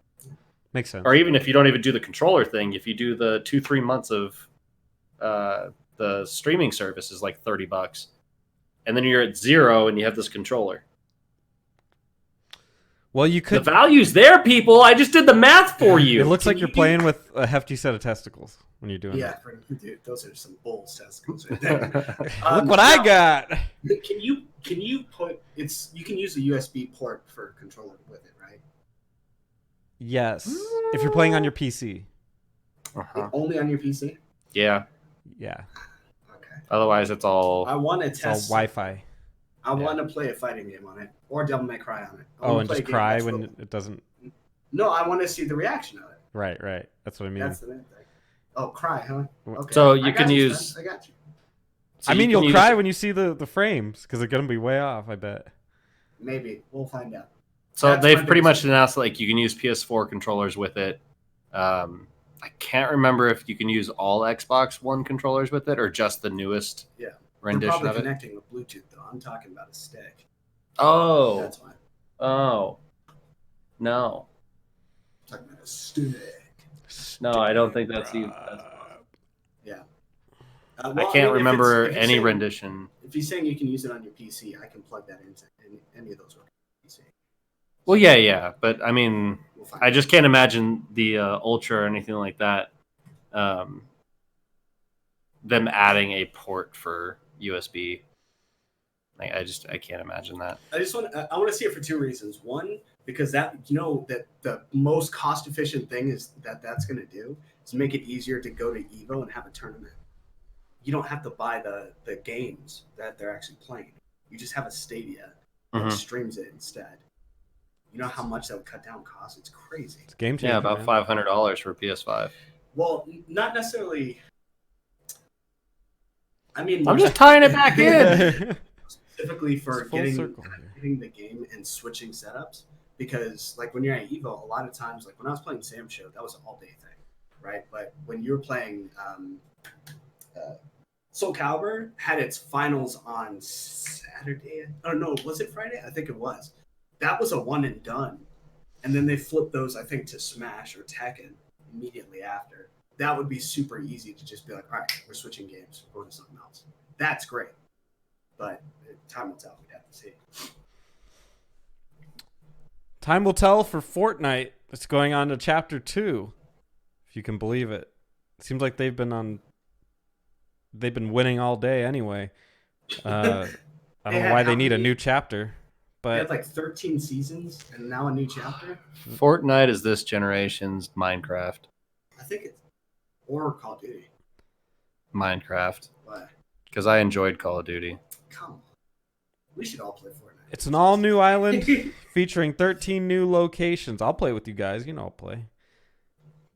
Makes sense. Or even if you don't even do the controller thing, if you do the 2-3 months of the streaming service is like $30, and then you're at zero and you have this controller. Well, you could. The value's there, people. I just did the math for you. It looks like you're playing with a hefty set of testicles when you're doing Yeah, that. dude, those are some bull testicles right there. Look what I got. Can you put you can use a USB port for a controller with it, right? Yes, if you're playing on your PC. Only on your PC? Yeah. Yeah. Okay. Otherwise, it's all. I want to It's all test. Wi-Fi. I want to play a fighting game on it, or Devil May Cry on it. Oh, and just cry when it doesn't. No, I want to see the reaction of it. Right. That's what I mean. That's the main thing. Oh, cry, huh? Okay. So I you got can you, use. son. I got you. So I mean, you can you'll use- cry when you see the frames because they're gonna be way off. I bet. Maybe we'll find out. So That's they've my pretty much biggest- announced like you can use PS4 controllers with it. I can't remember if you can use all Xbox One controllers with it or just the newest They're rendition probably of it. connecting with Bluetooth though. I'm talking about a stick. Oh, That's why. oh, no, I'm talking about a stick. no, I don't think that's you. Yeah. I Well, can't mean, remember if you're any saying- rendition. If he's saying you can use it on your PC, I can plug that into any of those on PC. Well, yeah, but I mean, We'll find I out. just can't imagine the Ultra or anything like that. Them adding a port for USB. Like, I can't imagine that. I want to see it for two reasons. One, because that that the most cost efficient thing is that's going to do is make it easier to go to Evo and have a tournament. You don't have to buy the games that they're actually playing. You just have a Stadia that Mhm. streams it instead. You know how much that would cut down costs? It's crazy. It's a game changer. Yeah, about man. $500 for PS5. Well, not necessarily. I mean, I'm just tying it back in. specifically for It's full circle here. getting the game and switching setups, because like when you're at Evo, a lot of times, like when I was playing Sam Show, that was an all day thing, right? But when you were playing Soul Calibur had its finals on Saturday. Oh no, was it Friday? I think it was. That was a one and done, and then they flipped those, I think, to Smash or Tekken immediately after. That would be super easy to just be like, all right, we're switching games, we're going to something else. That's great, but time will tell. We'd have to see. Time will tell for Fortnite. It's going on to Chapter 2, if you can believe it. It seems like they've been winning all day anyway. I don't know why they need a new chapter, They had but like 13 seasons and now a new chapter. Fortnite is this generation's Minecraft. I think it's or Call of Duty. Minecraft. But Because I enjoyed Call of Duty. come on, we should all play Fortnite. it's an all-new island featuring 13 new locations. I'll play with you guys. You know I'll play.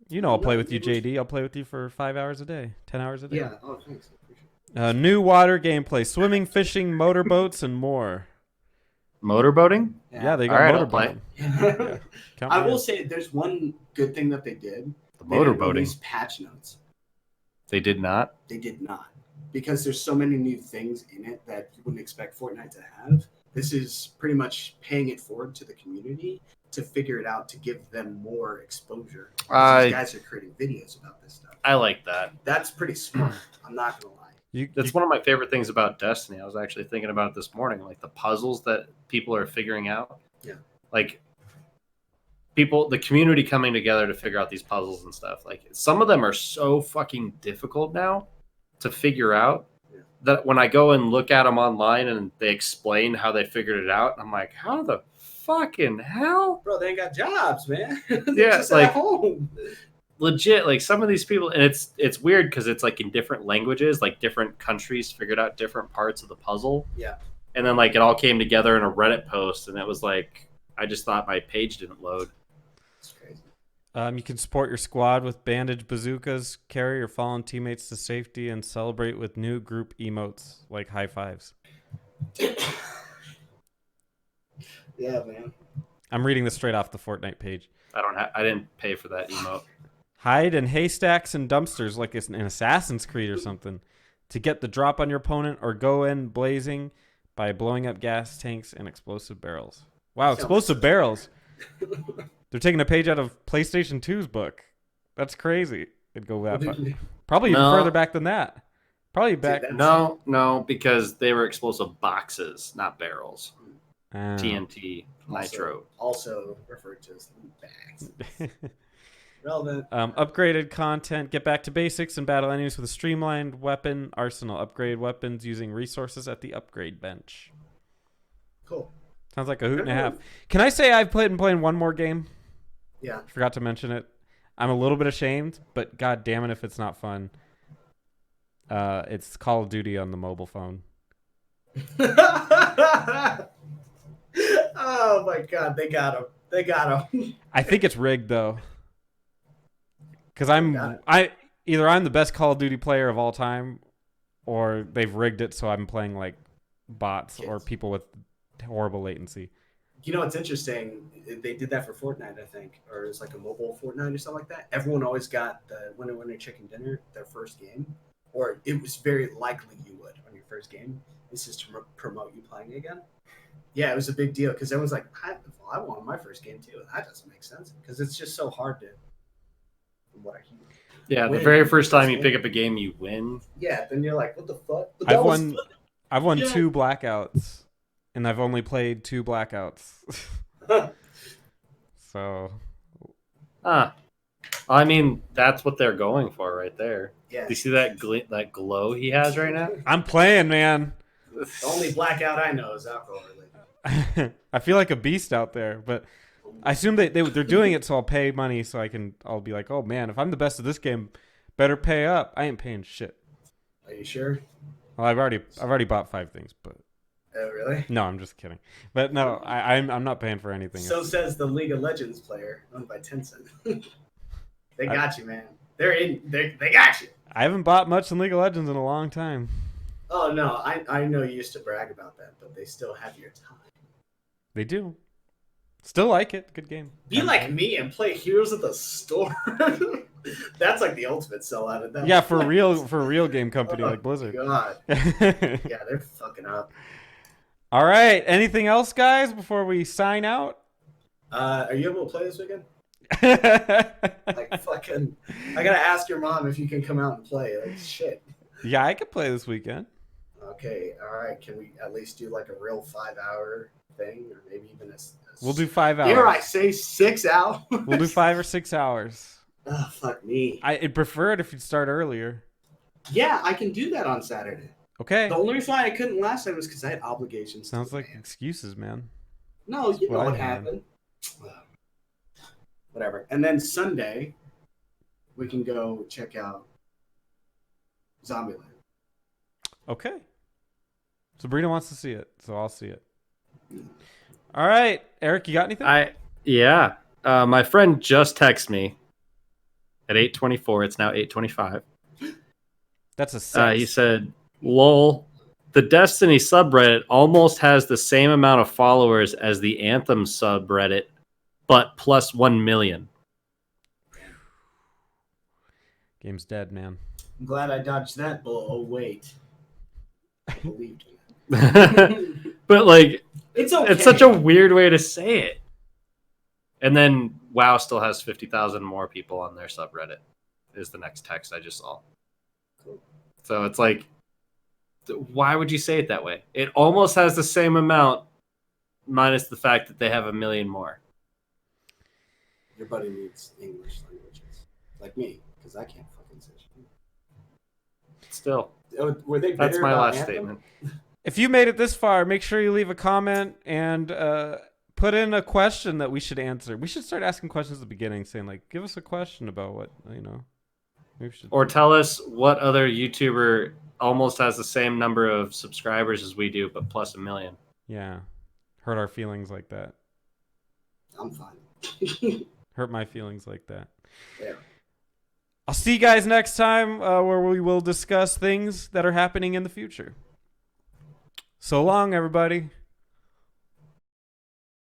You know I'll play with you, JD. I'll play with you for 5 hours a day, 10 hours a day. Yeah. Oh, thanks. I appreciate it. New water gameplay, swimming, fishing, motorboats, and more. Motorboating? Yeah, they got All right, I'll motorboat. play. Count I me will in. say there's one good thing that they did. The They didn't motorboating. release patch notes. They did not. They did not, because there's so many new things in it that you wouldn't expect Fortnite to have. This is pretty much paying it forward to the community to figure it out, to give them more exposure. These guys are creating videos about this stuff. I like that. That's pretty smart. I'm not gonna lie. That's one of my favorite things about Destiny. I was actually thinking about it this morning, like the puzzles that people are figuring out. Yeah. Like the community coming together to figure out these puzzles and stuff. Like some of them are so fucking difficult now to figure out that when I go and look at them online and they explain how they figured it out, I'm like, how the fucking hell? Bro, they ain't got jobs, man. Yeah, just like- at home. Legit, like some of these people, and it's weird because it's like in different languages, like different countries figured out different parts of the puzzle. Yeah. And then like it all came together in a Reddit post, and it was like I just thought my page didn't load. It's crazy. You can support your squad with bandage bazookas, carry your fallen teammates to safety, and celebrate with new group emotes like high fives. Yeah, man. I'm reading this straight off the Fortnite page. I didn't pay for that emote. Hide in haystacks and dumpsters like it's an Assassin's Creed or something to get the drop on your opponent, or go in blazing by blowing up gas tanks and explosive barrels. Wow, explosive barrels. They're taking a page out of PlayStation 2's book. That's crazy. It'd go that far. Probably even further back than that. Probably back. No, because they were explosive boxes, not barrels. Ah. TNT, nitro. Also referred to as bags. Relevant. Upgraded content. Get back to basics and battle enemies with a streamlined weapon arsenal. Upgrade weapons using resources at the upgrade bench. Cool. Sounds like a hoot and a half. Can I say I've playing one more game? Yeah. Forgot to mention it. I'm a little bit ashamed, but god damn it if it's not fun. It's Call of Duty on the mobile phone. Oh my god, they got him. I think it's rigged though. Cuz I'm the best Call of Duty player of all time, or they've rigged it so I'm playing like bots or people with horrible latency. You know what's interesting? They did that for Fortnite, I think, or it's like a mobile Fortnite or something like that. Everyone always got the winner chicken dinner their first game, or it was very likely you would on your first game. This is to promote you playing again. Yeah, it was a big deal because everyone's like, I wanted my first game too. That doesn't make sense because it's just so hard to. From what I hear. Yeah, the very first time you pick up a game, you win. Yeah, then you're like, what the fuck? I've won 2 blackouts. And I've only played 2 blackouts. So. I mean, that's what they're going for right there. Yeah. Do you see that glow he has right now? I'm playing, man. The only blackout I know is alcohol related. I feel like a beast out there, but I assume they're doing it so I'll pay money so I'll be like, oh man, if I'm the best at this game, better pay up. I ain't paying shit. Are you sure? Well, I've already bought 5 things, but. Oh, really? No, I'm just kidding. But no, I'm not paying for anything. So says the League of Legends player owned by Tencent. They got you, man. They got you. I haven't bought much in League of Legends in a long time. Oh no, I know you used to brag about that, but they still have your time. They do. Still like it. Good game. Be like me and play Heroes of the Storm. That's like the ultimate sellout of that. Yeah, for a real game company like Blizzard. God. Yeah, they're fucking up. All right. Anything else, guys, before we sign out? Are you able to play this weekend? Like fucking, I gotta ask your mom if you can come out and play. Like shit. Yeah, I could play this weekend. Okay, all right. Can we at least do like a real 5-hour thing, or maybe even a We'll do 5 hours. Dare I say 6 hours? We'll do 5 or 6 hours. Oh fuck me. I'd prefer it if you'd start earlier. Yeah, I can do that on Saturday. Okay. The only reason why I couldn't last night was because I had obligations. Sounds like excuses, man. No, you know what happened. Whatever. And then Sunday, we can go check out Zombieland. Okay. Sabrina wants to see it, so I'll see it. All right, Eric, you got anything? Yeah. My friend just texted me at 8:24. It's now 8:25. That's a sex. He said, "Lol, the Destiny subreddit almost has the same amount of followers as the Anthem subreddit, but plus 1 million." Game's dead, man. I'm glad I dodged that bullet. Oh wait, I believed in it. But like, it's okay. It's such a weird way to say it. And then WoW still has 50,000 more people on their subreddit. Is the next text I just saw. Cool. So it's like, why would you say it that way? It almost has the same amount, minus the fact that they have 1 million more. Your buddy needs English languages, like me, because I can't fucking say shit. Still, were they? That's my last Anthem? statement. If you made it this far, make sure you leave a comment and put in a question that we should answer. We should start asking questions at the beginning, saying like, "Give us a question about what you know." Or tell us what other YouTuber almost has the same number of subscribers as we do, but plus 1 million. Yeah, hurt our feelings like that. I'm fine. Hurt my feelings like that. Yeah. I'll see you guys next time where we will discuss things that are happening in the future. So long, everybody.